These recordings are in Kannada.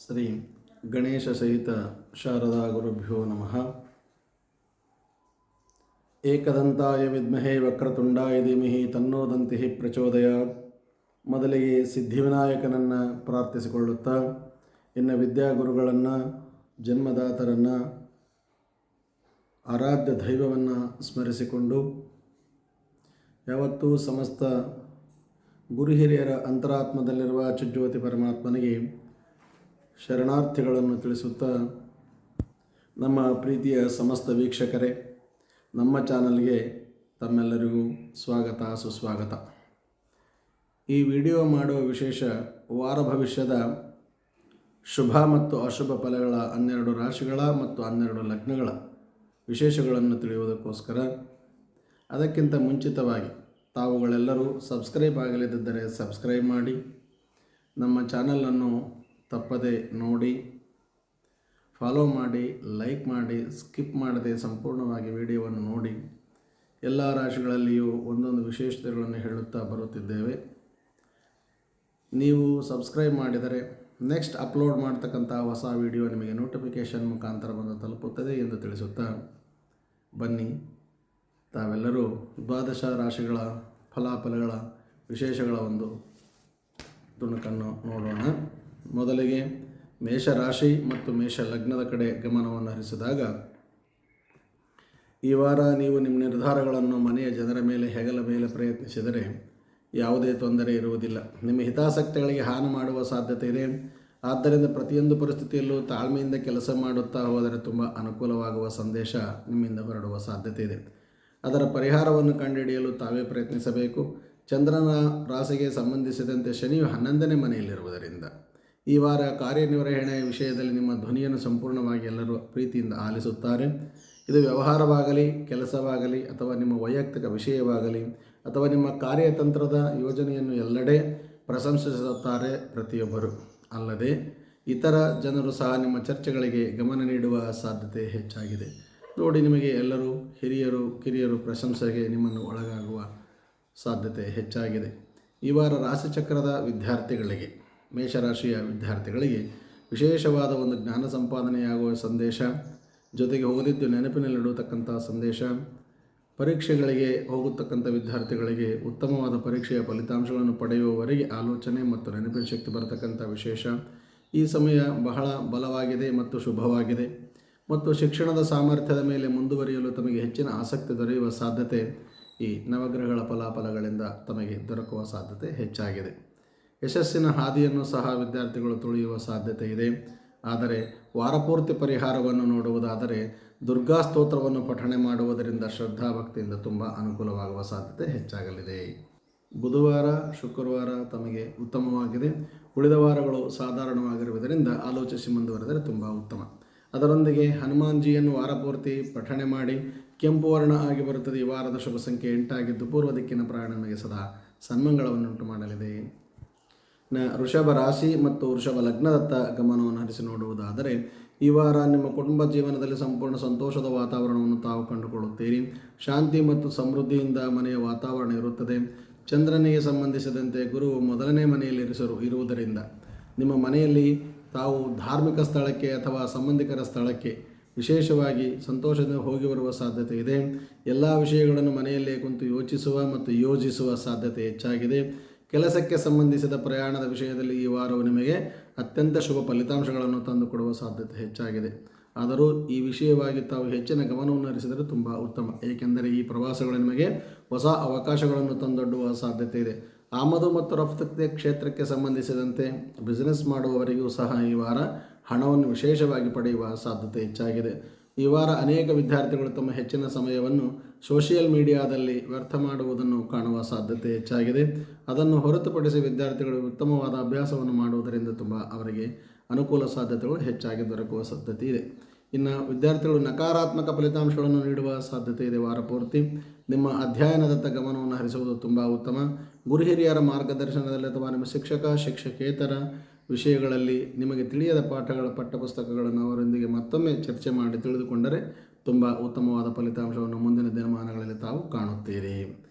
ಶ್ರೀ ಗಣೇಶ ಸಹಿತ ಶಾರದಾ ಗುರುಭ್ಯೋ ನಮಃ. ಏಕದಂತಾಯ ವಿದ್ಮಹೇ ವಕ್ರತುಂಡಾಯ ಧೀಮಹಿ ತನ್ನೋ ದಂತಿಃ ಪ್ರಚೋದಯಾತ್. ಮೊದಲಿಗೆ ಸಿದ್ಧಿವಿನಾಯಕನನ್ನು ಪ್ರಾರ್ಥಿಸಿಕೊಳ್ಳುತ್ತಾ ಇನ್ನು ವಿದ್ಯಾಗುರುಗಳನ್ನು, ಜನ್ಮದಾತರನ್ನು, ಆರಾಧ್ಯ ದೈವವನ್ನು ಸ್ಮರಿಸಿಕೊಂಡು ಯಾವತ್ತೂ ಸಮಸ್ತ ಗುರು ಹಿರಿಯರ ಅಂತರಾತ್ಮದಲ್ಲಿರುವ ಚಿಜ್ಯೋತಿ ಪರಮಾತ್ಮನಿಗೆ ಶರಣಾರ್ಥಿಗಳನ್ನು ತಿಳಿಸುತ್ತಾ, ನಮ್ಮ ಪ್ರೀತಿಯ ಸಮಸ್ತ ವೀಕ್ಷಕರೇ, ನಮ್ಮ ಚಾನಲ್ಗೆ ತಮ್ಮೆಲ್ಲರಿಗೂ ಸ್ವಾಗತ ಸುಸ್ವಾಗತ. ಈ ವಿಡಿಯೋ ಮಾಡುವ ವಿಶೇಷ ವಾರ ಭವಿಷ್ಯದ ಶುಭ ಮತ್ತು ಅಶುಭ ಫಲಗಳ 12 ರಾಶಿಗಳ ಮತ್ತು 12 ಲಗ್ನಗಳ ವಿಶೇಷಗಳನ್ನು ತಿಳಿಯುವುದಕ್ಕೋಸ್ಕರ. ಅದಕ್ಕಿಂತ ಮುಂಚಿತವಾಗಿ ತಾವುಗಳೆಲ್ಲರೂ ಸಬ್ಸ್ಕ್ರೈಬ್ ಆಗಲಿದ್ದರೆ ಸಬ್ಸ್ಕ್ರೈಬ್ ಮಾಡಿ, ನಮ್ಮ ಚಾನಲನ್ನು ತಪ್ಪದೆ ನೋಡಿ, ಫಾಲೋ ಮಾಡಿ, ಲೈಕ್ ಮಾಡಿ, ಸ್ಕಿಪ್ ಮಾಡದೆ ಸಂಪೂರ್ಣವಾಗಿ ವಿಡಿಯೋವನ್ನು ನೋಡಿ. ಎಲ್ಲ ರಾಶಿಗಳಲ್ಲಿಯೂ ಒಂದೊಂದು ವಿಶೇಷತೆಗಳನ್ನು ಹೇಳುತ್ತಾ ಬರುತ್ತಿದ್ದೇವೆ. ನೀವು ಸಬ್ಸ್ಕ್ರೈಬ್ ಮಾಡಿದರೆ ನೆಕ್ಸ್ಟ್ ಅಪ್ಲೋಡ್ ಮಾಡ್ತಕ್ಕಂಥ ಹೊಸ ವಿಡಿಯೋ ನಿಮಗೆ ನೋಟಿಫಿಕೇಷನ್ ಮುಖಾಂತರ ಬಂದು ತಲುಪುತ್ತದೆ ಎಂದು ತಿಳಿಸುತ್ತಾ, ಬನ್ನಿ ತಾವೆಲ್ಲರೂ 12 ರಾಶಿಗಳ ಫಲಾಫಲಗಳ ವಿಶೇಷಗಳ ಒಂದು ತುಣುಕನ್ನು ನೋಡೋಣ. ಮೊದಲಿಗೆ ಮೇಷರಾಶಿ ಮತ್ತು ಮೇಷ ಲಗ್ನದ ಕಡೆ ಗಮನವನ್ನು ಹರಿಸಿದಾಗ, ಈ ವಾರ ನೀವು ನಿಮ್ಮ ನಿರ್ಧಾರಗಳನ್ನು ಮನೆಯ ಜನರ ಮೇಲೆ ಹೆಗಲ ಮೇಲೆ ಪ್ರಯತ್ನಿಸಿದರೆ ಯಾವುದೇ ತೊಂದರೆ ಇರುವುದಿಲ್ಲ. ನಿಮ್ಮ ಹಿತಾಸಕ್ತಿಗಳಿಗೆ ಹಾನಿ ಮಾಡುವ ಸಾಧ್ಯತೆ ಇದೆ. ಆದ್ದರಿಂದ ಪ್ರತಿಯೊಂದು ಪರಿಸ್ಥಿತಿಯಲ್ಲೂ ತಾಳ್ಮೆಯಿಂದ ಕೆಲಸ ಮಾಡುತ್ತಾ ಹೋದರೆ ತುಂಬ ಅನುಕೂಲವಾಗುವ ಸಂದೇಶ ನಿಮ್ಮಿಂದ ಹೊರಡುವ ಸಾಧ್ಯತೆ ಇದೆ. ಅದರ ಪರಿಹಾರವನ್ನು ಕಂಡುಹಿಡಿಯಲು ತಾವೇ ಪ್ರಯತ್ನಿಸಬೇಕು. ಚಂದ್ರನ ರಾಶಿಗೆ ಸಂಬಂಧಿಸಿದಂತೆ ಶನಿಯು 11ನೇ ಮನೆಯಲ್ಲಿರುವುದರಿಂದ ಈ ವಾರ ಕಾರ್ಯನಿರ್ವಹಣೆಯ ವಿಷಯದಲ್ಲಿ ನಿಮ್ಮ ಧ್ವನಿಯನ್ನು ಸಂಪೂರ್ಣವಾಗಿ ಎಲ್ಲರೂ ಪ್ರೀತಿಯಿಂದ ಆಲಿಸುತ್ತಾರೆ. ಇದು ವ್ಯವಹಾರವಾಗಲಿ, ಕೆಲಸವಾಗಲಿ, ಅಥವಾ ನಿಮ್ಮ ವೈಯಕ್ತಿಕ ವಿಷಯವಾಗಲಿ, ಅಥವಾ ನಿಮ್ಮ ಕಾರ್ಯತಂತ್ರದ ಯೋಜನೆಯನ್ನು ಎಲ್ಲೆಡೆ ಪ್ರಶಂಸಿಸುತ್ತಾರೆ ಪ್ರತಿಯೊಬ್ಬರು. ಅಲ್ಲದೆ ಇತರ ಜನರು ಸಹ ನಿಮ್ಮ ಚರ್ಚೆಗಳಿಗೆ ಗಮನ ನೀಡುವ ಸಾಧ್ಯತೆ ಹೆಚ್ಚಾಗಿದೆ. ನೋಡಿ, ನಿಮಗೆ ಎಲ್ಲರೂ ಹಿರಿಯರು ಕಿರಿಯರು ಪ್ರಶಂಸೆಗೆ ನಿಮ್ಮನ್ನು ಒಳಗಾಗುವ ಸಾಧ್ಯತೆ ಹೆಚ್ಚಾಗಿದೆ. ಈ ವಾರ ರಾಶಿಚಕ್ರದ ವಿದ್ಯಾರ್ಥಿಗಳಿಗೆ, ಮೇಷರಾಶಿಯ ವಿದ್ಯಾರ್ಥಿಗಳಿಗೆ ವಿಶೇಷವಾದ ಒಂದು ಜ್ಞಾನ ಸಂಪಾದನೆಯಾಗುವ ಸಂದೇಶ, ಜೊತೆಗೆ ಓದಿದ್ದು ನೆನಪಿನಲ್ಲಿಡುತ್ತಕ್ಕಂಥ ಸಂದೇಶ, ಪರೀಕ್ಷೆಗಳಿಗೆ ಹೋಗತಕ್ಕಂಥ ವಿದ್ಯಾರ್ಥಿಗಳಿಗೆ ಉತ್ತಮವಾದ ಪರೀಕ್ಷೆಯ ಫಲಿತಾಂಶಗಳನ್ನು ಪಡೆಯುವವರೆಗೆ ಆಲೋಚನೆ ಮತ್ತು ನೆನಪಿನ ಶಕ್ತಿ ಬರತಕ್ಕಂಥ ವಿಶೇಷ. ಈ ಸಮಯ ಬಹಳ ಬಲವಾಗಿದೆ ಮತ್ತು ಶುಭವಾಗಿದೆ ಮತ್ತು ಶಿಕ್ಷಣದ ಸಾಮರ್ಥ್ಯದ ಮೇಲೆ ಮುಂದುವರಿಯಲು ತಮಗೆ ಹೆಚ್ಚಿನ ಆಸಕ್ತಿ ದೊರೆಯುವ ಸಾಧ್ಯತೆ ಈ ನವಗ್ರಹಗಳ ಫಲಾಫಲಗಳಿಂದ ತಮಗೆ ದೊರಕುವ ಸಾಧ್ಯತೆ ಹೆಚ್ಚಾಗಿದೆ. ಯಶಸ್ಸಿನ ಹಾದಿಯನ್ನು ಸಹ ವಿದ್ಯಾರ್ಥಿಗಳು ತುಳಿಯುವ ಸಾಧ್ಯತೆ ಇದೆ. ಆದರೆ ವಾರಪೂರ್ತಿ ಪರಿಹಾರವನ್ನು ನೋಡುವುದಾದರೆ ದುರ್ಗಾ ಸ್ತೋತ್ರವನ್ನು ಪಠಣೆ ಮಾಡುವುದರಿಂದ ಶ್ರದ್ಧಾಭಕ್ತಿಯಿಂದ ತುಂಬ ಅನುಕೂಲವಾಗುವ ಸಾಧ್ಯತೆ ಹೆಚ್ಚಾಗಲಿದೆ. ಬುಧವಾರ, ಶುಕ್ರವಾರ ತಮಗೆ ಉತ್ತಮವಾಗಿದೆ. ಉಳಿದ ವಾರಗಳು ಸಾಧಾರಣವಾಗಿರುವುದರಿಂದ ಆಲೋಚಿಸಿ ಮುಂದುವರೆದರೆ ತುಂಬ ಉತ್ತಮ. ಅದರೊಂದಿಗೆ ಹನುಮಾನ್ಜಿಯನ್ನು ವಾರಪೂರ್ತಿ ಪಠಣೆ ಮಾಡಿ. ಕೆಂಪು ವರ್ಣ ಆಗಿ ಬರುತ್ತದೆ. ಈ ವಾರದ ಶುಭ ಸಂಖ್ಯೆ 8 ಆಗಿದ್ದು ಪೂರ್ವ ದಿಕ್ಕಿನ ಪ್ರಯಾಣ ನಮಗೆ ಸದಾ ಸನ್ಮಂಗಳವನ್ನುಂಟು ಮಾಡಲಿದೆ. ವೃಷಭ ರಾಶಿ ಮತ್ತು ವೃಷಭ ಲಗ್ನದತ್ತ ಗಮನವನ್ನು ಹರಿಸಿ ನೋಡುವುದಾದರೆ, ಈ ವಾರ ನಿಮ್ಮ ಕುಟುಂಬ ಜೀವನದಲ್ಲಿ ಸಂಪೂರ್ಣ ಸಂತೋಷದ ವಾತಾವರಣವನ್ನು ತಾವು ಕಂಡುಕೊಳ್ಳುತ್ತೀರಿ. ಶಾಂತಿ ಮತ್ತು ಸಮೃದ್ಧಿಯಿಂದ ಮನೆಯ ವಾತಾವರಣ ಇರುತ್ತದೆ. ಚಂದ್ರನಿಗೆ ಸಂಬಂಧಿಸಿದಂತೆ ಗುರು 1ನೇ ಮನೆಯಲ್ಲಿ ಇರುವುದರಿಂದ ನಿಮ್ಮ ಮನೆಯಲ್ಲಿ ತಾವು ಧಾರ್ಮಿಕ ಸ್ಥಳಕ್ಕೆ ಅಥವಾ ಸಂಬಂಧಿಕರ ಸ್ಥಳಕ್ಕೆ ವಿಶೇಷವಾಗಿ ಸಂತೋಷದಿಂದ ಹೋಗಿ ಬರುವ ಸಾಧ್ಯತೆ ಇದೆ. ಎಲ್ಲ ವಿಷಯಗಳನ್ನು ಮನೆಯಲ್ಲೇ ಕುಂತು ಯೋಚಿಸುವ ಮತ್ತು ಯೋಜಿಸುವ ಸಾಧ್ಯತೆ ಹೆಚ್ಚಾಗಿದೆ. ಕೆಲಸಕ್ಕೆ ಸಂಬಂಧಿಸಿದ ಪ್ರಯಾಣದ ವಿಷಯದಲ್ಲಿ ಈ ವಾರವು ನಿಮಗೆ ಅತ್ಯಂತ ಶುಭ ಫಲಿತಾಂಶಗಳನ್ನು ತಂದುಕೊಡುವ ಸಾಧ್ಯತೆ ಹೆಚ್ಚಾಗಿದೆ. ಆದರೂ ಈ ವಿಷಯವಾಗಿ ತಾವು ಹೆಚ್ಚಿನ ಗಮನವನ್ನು ಹರಿಸಿದರೆ ತುಂಬ ಉತ್ತಮ. ಏಕೆಂದರೆ ಈ ಪ್ರವಾಸಗಳು ನಿಮಗೆ ಹೊಸ ಅವಕಾಶಗಳನ್ನು ತಂದೊಡ್ಡುವ ಸಾಧ್ಯತೆ ಇದೆ. ಆಮದು ಮತ್ತು ರಫ್ತು ಕ್ಷೇತ್ರಕ್ಕೆ ಸಂಬಂಧಿಸಿದಂತೆ ಬಿಸಿನೆಸ್ ಮಾಡುವವರಿಗೂ ಸಹ ಈ ವಾರ ಹಣವನ್ನು ವಿಶೇಷವಾಗಿ ಪಡೆಯುವ ಸಾಧ್ಯತೆ ಹೆಚ್ಚಾಗಿದೆ. ಈ ವಾರ ಅನೇಕ ವಿದ್ಯಾರ್ಥಿಗಳು ತಮ್ಮ ಹೆಚ್ಚಿನ ಸಮಯವನ್ನು ಸೋಷಿಯಲ್ ಮೀಡಿಯಾದಲ್ಲಿ ವ್ಯರ್ಥ ಮಾಡುವುದನ್ನು ಕಾಣುವ ಸಾಧ್ಯತೆ ಹೆಚ್ಚಾಗಿದೆ. ಅದನ್ನು ಹೊರತುಪಡಿಸಿ ವಿದ್ಯಾರ್ಥಿಗಳು ಉತ್ತಮವಾದ ಅಭ್ಯಾಸವನ್ನು ಮಾಡುವುದರಿಂದ ತುಂಬ ಅವರಿಗೆ ಅನುಕೂಲ ಸಾಧ್ಯತೆಗಳು ಹೆಚ್ಚಾಗಿ ದೊರಕುವ ಸಾಧ್ಯತೆ ಇದೆ. ಇನ್ನು ವಿದ್ಯಾರ್ಥಿಗಳು ನಕಾರಾತ್ಮಕ ಫಲಿತಾಂಶಗಳನ್ನು ನೀಡುವ ಸಾಧ್ಯತೆ ಇದೆ. ವಾರ ಪೂರ್ತಿ ನಿಮ್ಮ ಅಧ್ಯಯನದತ್ತ ಗಮನವನ್ನು ಹರಿಸುವುದು ತುಂಬ ಉತ್ತಮ. ಗುರು ಹಿರಿಯರ ಮಾರ್ಗದರ್ಶನದಲ್ಲಿ ಅಥವಾ ನಿಮ್ಮ ಶಿಕ್ಷಕೇತರ ವಿಷಯಗಳಲ್ಲಿ ನಿಮಗೆ ತಿಳಿಯದ ಪಠ್ಯಪುಸ್ತಕಗಳನ್ನು ಅವರೊಂದಿಗೆ ಮತ್ತೊಮ್ಮೆ ಚರ್ಚೆ ಮಾಡಿ ತಿಳಿದುಕೊಂಡರೆ ತುಂಬ ಉತ್ತಮವಾದ ಫಲಿತಾಂಶವನ್ನು ಮುಂದಿನ ದಿನಮಾನಗಳಲ್ಲಿ ತಾವು ಕಾಣುತ್ತೀರಿ.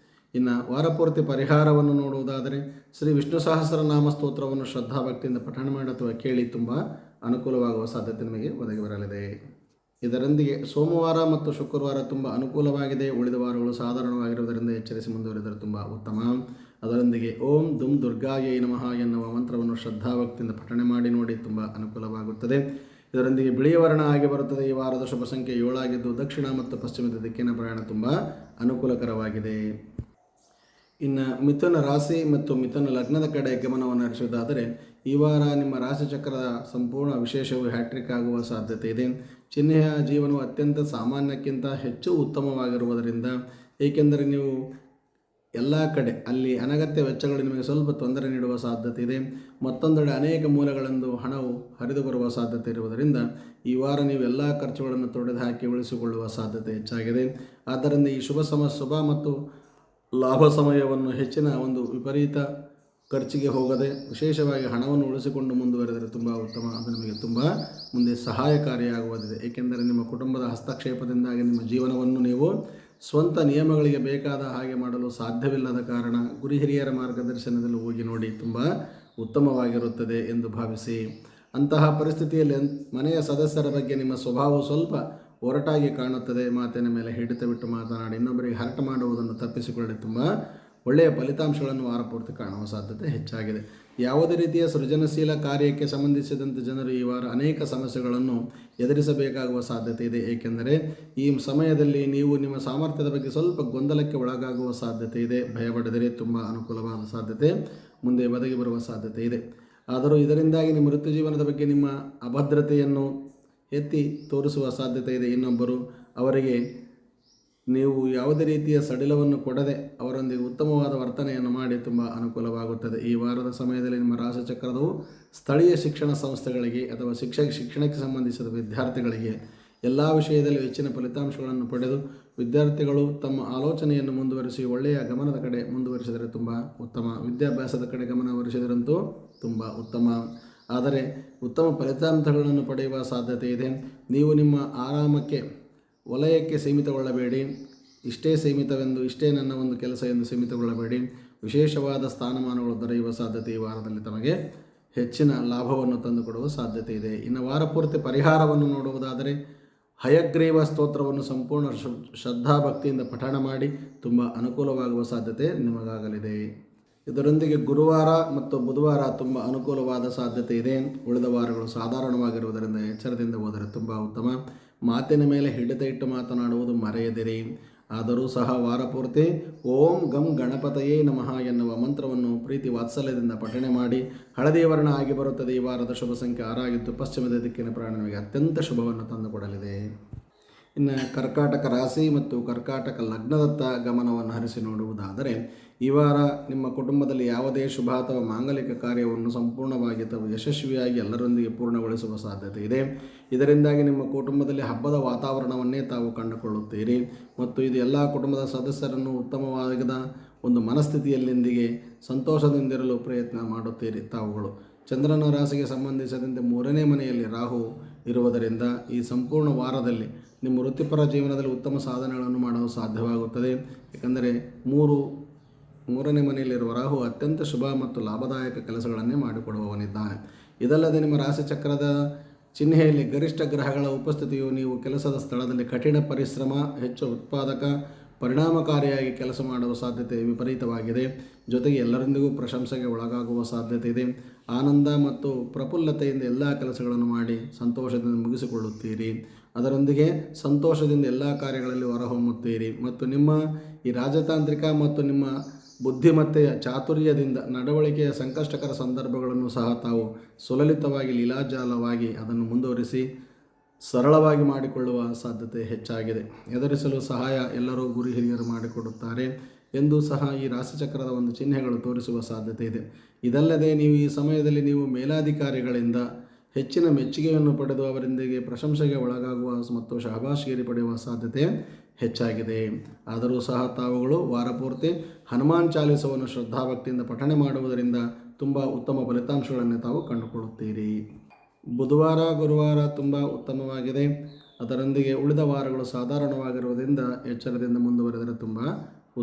ಇನ್ನು ವಾರಪೂರ್ತಿ ಪರಿಹಾರವನ್ನು ನೋಡುವುದಾದರೆ ಶ್ರೀ ವಿಷ್ಣು ಸಹಸ್ರನಾಮ ಸ್ತೋತ್ರವನ್ನು ಶ್ರದ್ಧಾಭಕ್ತಿಯಿಂದ ಪಠಣ ಮಾಡಿ ಅಥವಾ ಕೇಳಿ ತುಂಬ ಅನುಕೂಲವಾಗುವ ಸಾಧ್ಯತೆ ನಿಮಗೆ ಒದಗಿ ಬರಲಿದೆ. ಇದರೊಂದಿಗೆ ಸೋಮವಾರ ಮತ್ತು ಶುಕ್ರವಾರ ತುಂಬ ಅನುಕೂಲವಾಗಿದೆ. ಉಳಿದ ವಾರಗಳು ಸಾಧಾರಣವಾಗಿರುವುದರಿಂದ ಎಚ್ಚರಿಸಿ ಮುಂದುವರಿದರೆ ತುಂಬ ಉತ್ತಮ. ಅದರೊಂದಿಗೆ ಓಂ ದುಂ ದುರ್ಗಾಯೈ ನಮಃ ಎನ್ನುವ ಮಂತ್ರವನ್ನು ಶ್ರದ್ಧಾಭಕ್ತಿಯಿಂದ ಪಠಣೆ ಮಾಡಿ ನೋಡಿ, ತುಂಬ ಅನುಕೂಲವಾಗುತ್ತದೆ. ಇದರೊಂದಿಗೆ ಬಿಳಿಯ ವರ್ಣ ಆಗಿ ಬರುತ್ತದೆ. ಈ ವಾರದ ಶುಭ ಸಂಖ್ಯೆ 7 ಆಗಿದ್ದು ದಕ್ಷಿಣ ಮತ್ತು ಪಶ್ಚಿಮದ ದಿಕ್ಕಿನ ಪ್ರಯಾಣ ತುಂಬ ಅನುಕೂಲಕರವಾಗಿದೆ. ಇನ್ನು ಮಿಥುನ ರಾಶಿ ಮತ್ತು ಮಿಥುನ ಲಗ್ನದ ಕಡೆ ಗಮನವನ್ನು ಹರಿಸುವುದಾದರೆ, ಈ ವಾರ ನಿಮ್ಮ ರಾಶಿಚಕ್ರದ ಸಂಪೂರ್ಣ ವಿಶೇಷವು ಹ್ಯಾಟ್ರಿಕ್ ಆಗುವ ಸಾಧ್ಯತೆ ಇದೆ. ಚಿಹ್ನೆಯ ಜೀವನವು ಅತ್ಯಂತ ಸಾಮಾನ್ಯಕ್ಕಿಂತ ಹೆಚ್ಚು ಉತ್ತಮವಾಗಿರುವುದರಿಂದ, ಏಕೆಂದರೆ ನೀವು ಎಲ್ಲ ಕಡೆ ಅಲ್ಲಿ ಅನಗತ್ಯ ವೆಚ್ಚಗಳು ನಿಮಗೆ ಸ್ವಲ್ಪ ತೊಂದರೆ ನೀಡುವ ಸಾಧ್ಯತೆ ಇದೆ. ಮತ್ತೊಂದೆಡೆ ಅನೇಕ ಮೂಲಗಳಿಂದ ಹಣವು ಹರಿದು ಬರುವ ಸಾಧ್ಯತೆ ಇರುವುದರಿಂದ ಈ ವಾರ ನೀವು ಎಲ್ಲ ಖರ್ಚುಗಳನ್ನು ತೊಡೆದು ಹಾಕಿ ಉಳಿಸಿಕೊಳ್ಳುವ ಸಾಧ್ಯತೆ ಹೆಚ್ಚಾಗಿದೆ. ಆದ್ದರಿಂದ ಈ ಶುಭ ಮತ್ತು ಲಾಭ ಸಮಯವನ್ನು ಹೆಚ್ಚಿನ ಒಂದು ವಿಪರೀತ ಖರ್ಚಿಗೆ ಹೋಗದೆ ವಿಶೇಷವಾಗಿ ಹಣವನ್ನು ಉಳಿಸಿಕೊಂಡು ಮುಂದುವರೆದರೆ ತುಂಬ ಉತ್ತಮ. ಅದು ನಿಮಗೆ ತುಂಬ ಮುಂದೆ ಸಹಾಯಕಾರಿಯಾಗುವುದಿದೆ. ಏಕೆಂದರೆ ನಿಮ್ಮ ಕುಟುಂಬದ ಹಸ್ತಕ್ಷೇಪದಿಂದಾಗಿ ನಿಮ್ಮ ಜೀವನವನ್ನು ನೀವು ಸ್ವಂತ ನಿಯಮಗಳಿಗೆ ಬೇಕಾದ ಹಾಗೆ ಮಾಡಲು ಸಾಧ್ಯವಿಲ್ಲದ ಕಾರಣ ಗುರು ಹಿರಿಯರ ಮಾರ್ಗದರ್ಶನದಲ್ಲಿ ಹೋಗಿ ನೋಡಿ, ತುಂಬ ಉತ್ತಮವಾಗಿರುತ್ತದೆ ಎಂದು ಭಾವಿಸಿ. ಅಂತಹ ಪರಿಸ್ಥಿತಿಯಲ್ಲಿ ಮನೆಯ ಸದಸ್ಯರ ಬಗ್ಗೆ ನಿಮ್ಮ ಸ್ವಭಾವವು ಸ್ವಲ್ಪ ಒರಟಾಗಿ ಕಾಣುತ್ತದೆ. ಮಾತಿನ ಮೇಲೆ ಹಿಡಿತ ಬಿಟ್ಟು ಮಾತನಾಡಿ ಇನ್ನೊಬ್ಬರಿಗೆ ಹರಟ ಮಾಡುವುದನ್ನು ತಪ್ಪಿಸಿಕೊಳ್ಳಿ, ತುಂಬ ಒಳ್ಳೆಯ ಫಲಿತಾಂಶಗಳನ್ನು ವಾರಪೂರ್ತಿ ಕಾಣುವ ಸಾಧ್ಯತೆ ಹೆಚ್ಚಾಗಿದೆ. ಯಾವುದೇ ರೀತಿಯ ಸೃಜನಶೀಲ ಕಾರ್ಯಕ್ಕೆ ಸಂಬಂಧಿಸಿದಂತೆ ಜನರು ಈ ವಾರ ಅನೇಕ ಸಮಸ್ಯೆಗಳನ್ನು ಎದುರಿಸಬೇಕಾಗುವ ಸಾಧ್ಯತೆ ಇದೆ. ಏಕೆಂದರೆ ಈ ಸಮಯದಲ್ಲಿ ನೀವು ನಿಮ್ಮ ಸಾಮರ್ಥ್ಯದ ಬಗ್ಗೆ ಸ್ವಲ್ಪ ಗೊಂದಲಕ್ಕೆ ಒಳಗಾಗುವ ಸಾಧ್ಯತೆ ಇದೆ. ಭಯಪಡದರೆ ತುಂಬ ಅನುಕೂಲವಾದ ಸಾಧ್ಯತೆ ಮುಂದೆ ಒದಗಿ ಬರುವ ಸಾಧ್ಯತೆ ಇದೆ. ಆದರೂ ಇದರಿಂದಾಗಿ ನಿಮ್ಮ ವೃತ್ತಿ ಜೀವನದ ಬಗ್ಗೆ ನಿಮ್ಮ ಅಭದ್ರತೆಯನ್ನು ಎತ್ತಿ ತೋರಿಸುವ ಸಾಧ್ಯತೆ ಇದೆ. ಇನ್ನೊಬ್ಬರು ಅವರಿಗೆ ನೀವು ಯಾವುದೇ ರೀತಿಯ ಸಡಿಲವನ್ನು ಕೊಡದೆ ಅವರೊಂದಿಗೆ ಉತ್ತಮವಾದ ವರ್ತನೆಯನ್ನು ಮಾಡಿ ತುಂಬ ಅನುಕೂಲವಾಗುತ್ತದೆ. ಈ ವಾರದ ಸಮಯದಲ್ಲಿ ನಿಮ್ಮ ರಾಶಿಚಕ್ರವು ಸ್ಥಳೀಯ ಶಿಕ್ಷಣ ಸಂಸ್ಥೆಗಳಿಗೆ ಅಥವಾ ಶಿಕ್ಷಣಕ್ಕೆ ಸಂಬಂಧಿಸಿದ ವಿದ್ಯಾರ್ಥಿಗಳಿಗೆ ಎಲ್ಲ ವಿಷಯದಲ್ಲಿ ಹೆಚ್ಚಿನ ಫಲಿತಾಂಶಗಳನ್ನು ಪಡೆದು ವಿದ್ಯಾರ್ಥಿಗಳು ತಮ್ಮ ಆಲೋಚನೆಯನ್ನು ಮುಂದುವರಿಸಿ ಒಳ್ಳೆಯ ಗಮನದ ಕಡೆ ಮುಂದುವರಿಸಿದರೆ ತುಂಬ ಉತ್ತಮ. ವಿದ್ಯಾಭ್ಯಾಸದ ಕಡೆ ಗಮನ ಹರಿಸಿದರಂತೂ ತುಂಬ ಉತ್ತಮ. ಆದರೆ ಉತ್ತಮ ಫಲಿತಾಂಶಗಳನ್ನು ಪಡೆಯುವ ಸಾಧ್ಯತೆ ಇದೆ. ನೀವು ನಿಮ್ಮ ಆರಾಮಕ್ಕೆ ವಲಯಕ್ಕೆ ಸೀಮಿತಗೊಳ್ಳಬೇಡಿ. ಇಷ್ಟೇ ನನ್ನ ಒಂದು ಕೆಲಸ ಎಂದು ಸೀಮಿತಗೊಳ್ಳಬೇಡಿ. ವಿಶೇಷವಾದ ಸ್ಥಾನಮಾನಗಳು ದೊರೆಯುವ ಸಾಧ್ಯತೆ ಈ ವಾರದಲ್ಲಿ ತಮಗೆ ಹೆಚ್ಚಿನ ಲಾಭವನ್ನು ತಂದುಕೊಡುವ ಸಾಧ್ಯತೆ ಇದೆ. ಇನ್ನು ವಾರಪೂರ್ತಿ ಪರಿಹಾರವನ್ನು ನೋಡುವುದಾದರೆ ಹಯಗ್ರೀವ ಸ್ತೋತ್ರವನ್ನು ಸಂಪೂರ್ಣ ಶ್ರದ್ಧಾಭಕ್ತಿಯಿಂದ ಪಠಣ ಮಾಡಿ ತುಂಬ ಅನುಕೂಲವಾಗುವ ಸಾಧ್ಯತೆ ನಿಮಗಾಗಲಿದೆ. ಇದರೊಂದಿಗೆ ಗುರುವಾರ ಮತ್ತು ಬುಧವಾರ ತುಂಬ ಅನುಕೂಲವಾದ ಸಾಧ್ಯತೆ ಇದೆ. ಉಳಿದ ವಾರಗಳು ಸಾಧಾರಣವಾಗಿರುವುದರಿಂದ ಎಚ್ಚರದಿಂದ ಹೋದರೆ ತುಂಬ ಉತ್ತಮ. ಮಾತಿನ ಮೇಲೆ ಹಿಡಿತ ಇಟ್ಟು ಮಾತನಾಡುವುದು ಮರೆಯದಿರಿ. ಆದರೂ ಸಹ ವಾರಪೂರ್ತಿ ಓಂ ಗಂ ಗಣಪತಯೇ ನಮಃ ಎನ್ನುವ ಮಂತ್ರವನ್ನು ಪ್ರೀತಿ ವಾತ್ಸಲ್ಯದಿಂದ ಪಠಣೆ ಮಾಡಿ. ಹಳದಿ ವರ್ಣ ಆಗಿ ಬರುತ್ತದೆ. ಈ ವಾರದ ಶುಭ ಸಂಖ್ಯೆ 6 ಆಗಿದ್ದು ಪಶ್ಚಿಮದ ದಿಕ್ಕಿನ ಪ್ರಯಾಣ ನಿಮಗೆ ಅತ್ಯಂತ ಶುಭವನ್ನು ತಂದುಕೊಡಲಿದೆ. ಇನ್ನು ಕರ್ಕಾಟಕ ರಾಶಿ ಮತ್ತು ಕರ್ಕಾಟಕ ಲಗ್ನದತ್ತ ಗಮನವನ್ನು ಹರಿಸಿ ನೋಡುವುದಾದರೆ, ಈ ವಾರ ನಿಮ್ಮ ಕುಟುಂಬದಲ್ಲಿ ಯಾವುದೇ ಶುಭ ಅಥವಾ ಮಾಂಗಲಿಕ ಕಾರ್ಯವನ್ನು ಸಂಪೂರ್ಣವಾಗಿ ಅಥವಾ ಯಶಸ್ವಿಯಾಗಿ ಎಲ್ಲರೊಂದಿಗೆ ಪೂರ್ಣಗೊಳಿಸುವ ಸಾಧ್ಯತೆ ಇದೆ. ಇದರಿಂದಾಗಿ ನಿಮ್ಮ ಕುಟುಂಬದಲ್ಲಿ ಹಬ್ಬದ ವಾತಾವರಣವನ್ನೇ ತಾವು ಕಂಡುಕೊಳ್ಳುತ್ತೀರಿ ಮತ್ತು ಇದು ಎಲ್ಲ ಕುಟುಂಬದ ಸದಸ್ಯರನ್ನು ಉತ್ತಮವಾದ ಒಂದು ಮನಸ್ಥಿತಿಯಲ್ಲಿಂದಿಗೆ ಸಂತೋಷದಿಂದಿರಲು ಪ್ರಯತ್ನ ಮಾಡುತ್ತೀರಿ. ತಾವುಗಳು ಚಂದ್ರನ ರಾಶಿಗೆ ಸಂಬಂಧಿಸಿದಂತೆ 3ನೇ ಮನೆಯಲ್ಲಿ ರಾಹು ಇರುವುದರಿಂದ ಈ ಸಂಪೂರ್ಣ ವಾರದಲ್ಲಿ ನಿಮ್ಮ ವೃತ್ತಿಪರ ಜೀವನದಲ್ಲಿ ಉತ್ತಮ ಸಾಧನೆಗಳನ್ನು ಮಾಡಲು ಸಾಧ್ಯವಾಗುತ್ತದೆ. ಏಕೆಂದರೆ 3ನೇ ಮನೆಯಲ್ಲಿರುವ ರಾಹು ಅತ್ಯಂತ ಶುಭ ಮತ್ತು ಲಾಭದಾಯಕ ಕೆಲಸಗಳನ್ನೇ ಮಾಡಿಕೊಡುವವನಿದ್ದಾನೆ. ಇದಲ್ಲದೆ ನಿಮ್ಮ ರಾಶಿಚಕ್ರದ ಚಿಹ್ನೆಯಲ್ಲಿ ಗರಿಷ್ಠ ಗ್ರಹಗಳ ಉಪಸ್ಥಿತಿಯು ನೀವು ಕೆಲಸದ ಸ್ಥಳದಲ್ಲಿ ಕಠಿಣ ಪರಿಶ್ರಮ, ಹೆಚ್ಚು ಉತ್ಪಾದಕ, ಪರಿಣಾಮಕಾರಿಯಾಗಿ ಕೆಲಸ ಮಾಡುವ ಸಾಧ್ಯತೆ ವಿಪರೀತವಾಗಿದೆ. ಜೊತೆಗೆ ಎಲ್ಲರೊಂದಿಗೂ ಪ್ರಶಂಸೆಗೆ ಒಳಗಾಗುವ ಸಾಧ್ಯತೆ ಇದೆ. ಆನಂದ ಮತ್ತು ಪ್ರಫುಲ್ಲತೆಯಿಂದ ಎಲ್ಲ ಕೆಲಸಗಳನ್ನು ಮಾಡಿ ಸಂತೋಷದಿಂದ ಮುಗಿಸಿಕೊಳ್ಳುತ್ತೀರಿ. ಅದರೊಂದಿಗೆ ಸಂತೋಷದಿಂದ ಎಲ್ಲ ಕಾರ್ಯಗಳಲ್ಲಿ ಹೊರಹೊಮ್ಮುತ್ತೀರಿ ಮತ್ತು ನಿಮ್ಮ ಈ ರಾಜತಾಂತ್ರಿಕ ಮತ್ತು ನಿಮ್ಮ ಬುದ್ಧಿಮತ್ತೆಯ ಚಾತುರ್ಯದಿಂದ ನಡವಳಿಕೆಯ ಸಂಕಷ್ಟಕರ ಸಂದರ್ಭಗಳನ್ನು ಸಹ ತಾವು ಸುಲಲಿತವಾಗಿ ಲೀಲಾಜಾಲವಾಗಿ ಅದನ್ನು ಮುಂದುವರಿಸಿ ಸರಳವಾಗಿ ಮಾಡಿಕೊಳ್ಳುವ ಸಾಧ್ಯತೆ ಹೆಚ್ಚಾಗಿದೆ. ಎದುರಿಸಲು ಸಹಾಯ ಎಲ್ಲರೂ ಗುರು ಹಿರಿಯರು ಮಾಡಿಕೊಡುತ್ತಾರೆ ಎಂದು ಸಹ ಈ ರಾಶಿಚಕ್ರದ ಒಂದು ಚಿಹ್ನೆಗಳು ತೋರಿಸುವ ಸಾಧ್ಯತೆ ಇದೆ. ಇದಲ್ಲದೆ ನೀವು ಈ ಸಮಯದಲ್ಲಿ ನೀವು ಮೇಲಾಧಿಕಾರಿಗಳಿಂದ ಹೆಚ್ಚಿನ ಮೆಚ್ಚುಗೆಯನ್ನು ಪಡೆದು ಅವರೊಂದಿಗೆ ಪ್ರಶಂಸೆಗೆ ಒಳಗಾಗುವ ಮತ್ತು ಶಹಬಾಷ್ಗಿರಿ ಪಡೆಯುವ ಸಾಧ್ಯತೆ ಹೆಚ್ಚಾಗಿದೆ. ಆದರೂ ಸಹ ತಾವುಗಳು ವಾರಪೂರ್ತಿ ಹನುಮಾನ್ ಚಾಲಿಸವನ್ನು ಶ್ರದ್ಧಾಭಕ್ತಿಯಿಂದ ಪಠಣೆ ಮಾಡುವುದರಿಂದ ತುಂಬ ಉತ್ತಮ ಫಲಿತಾಂಶಗಳನ್ನು ತಾವು ಕಂಡುಕೊಳ್ಳುತ್ತೀರಿ. ಬುಧವಾರ ಗುರುವಾರ ತುಂಬ ಉತ್ತಮವಾಗಿದೆ. ಅದರೊಂದಿಗೆ ಉಳಿದ ವಾರಗಳು ಸಾಧಾರಣವಾಗಿರುವುದರಿಂದ ಎಚ್ಚರದಿಂದ ಮುಂದುವರೆದರೆ ತುಂಬ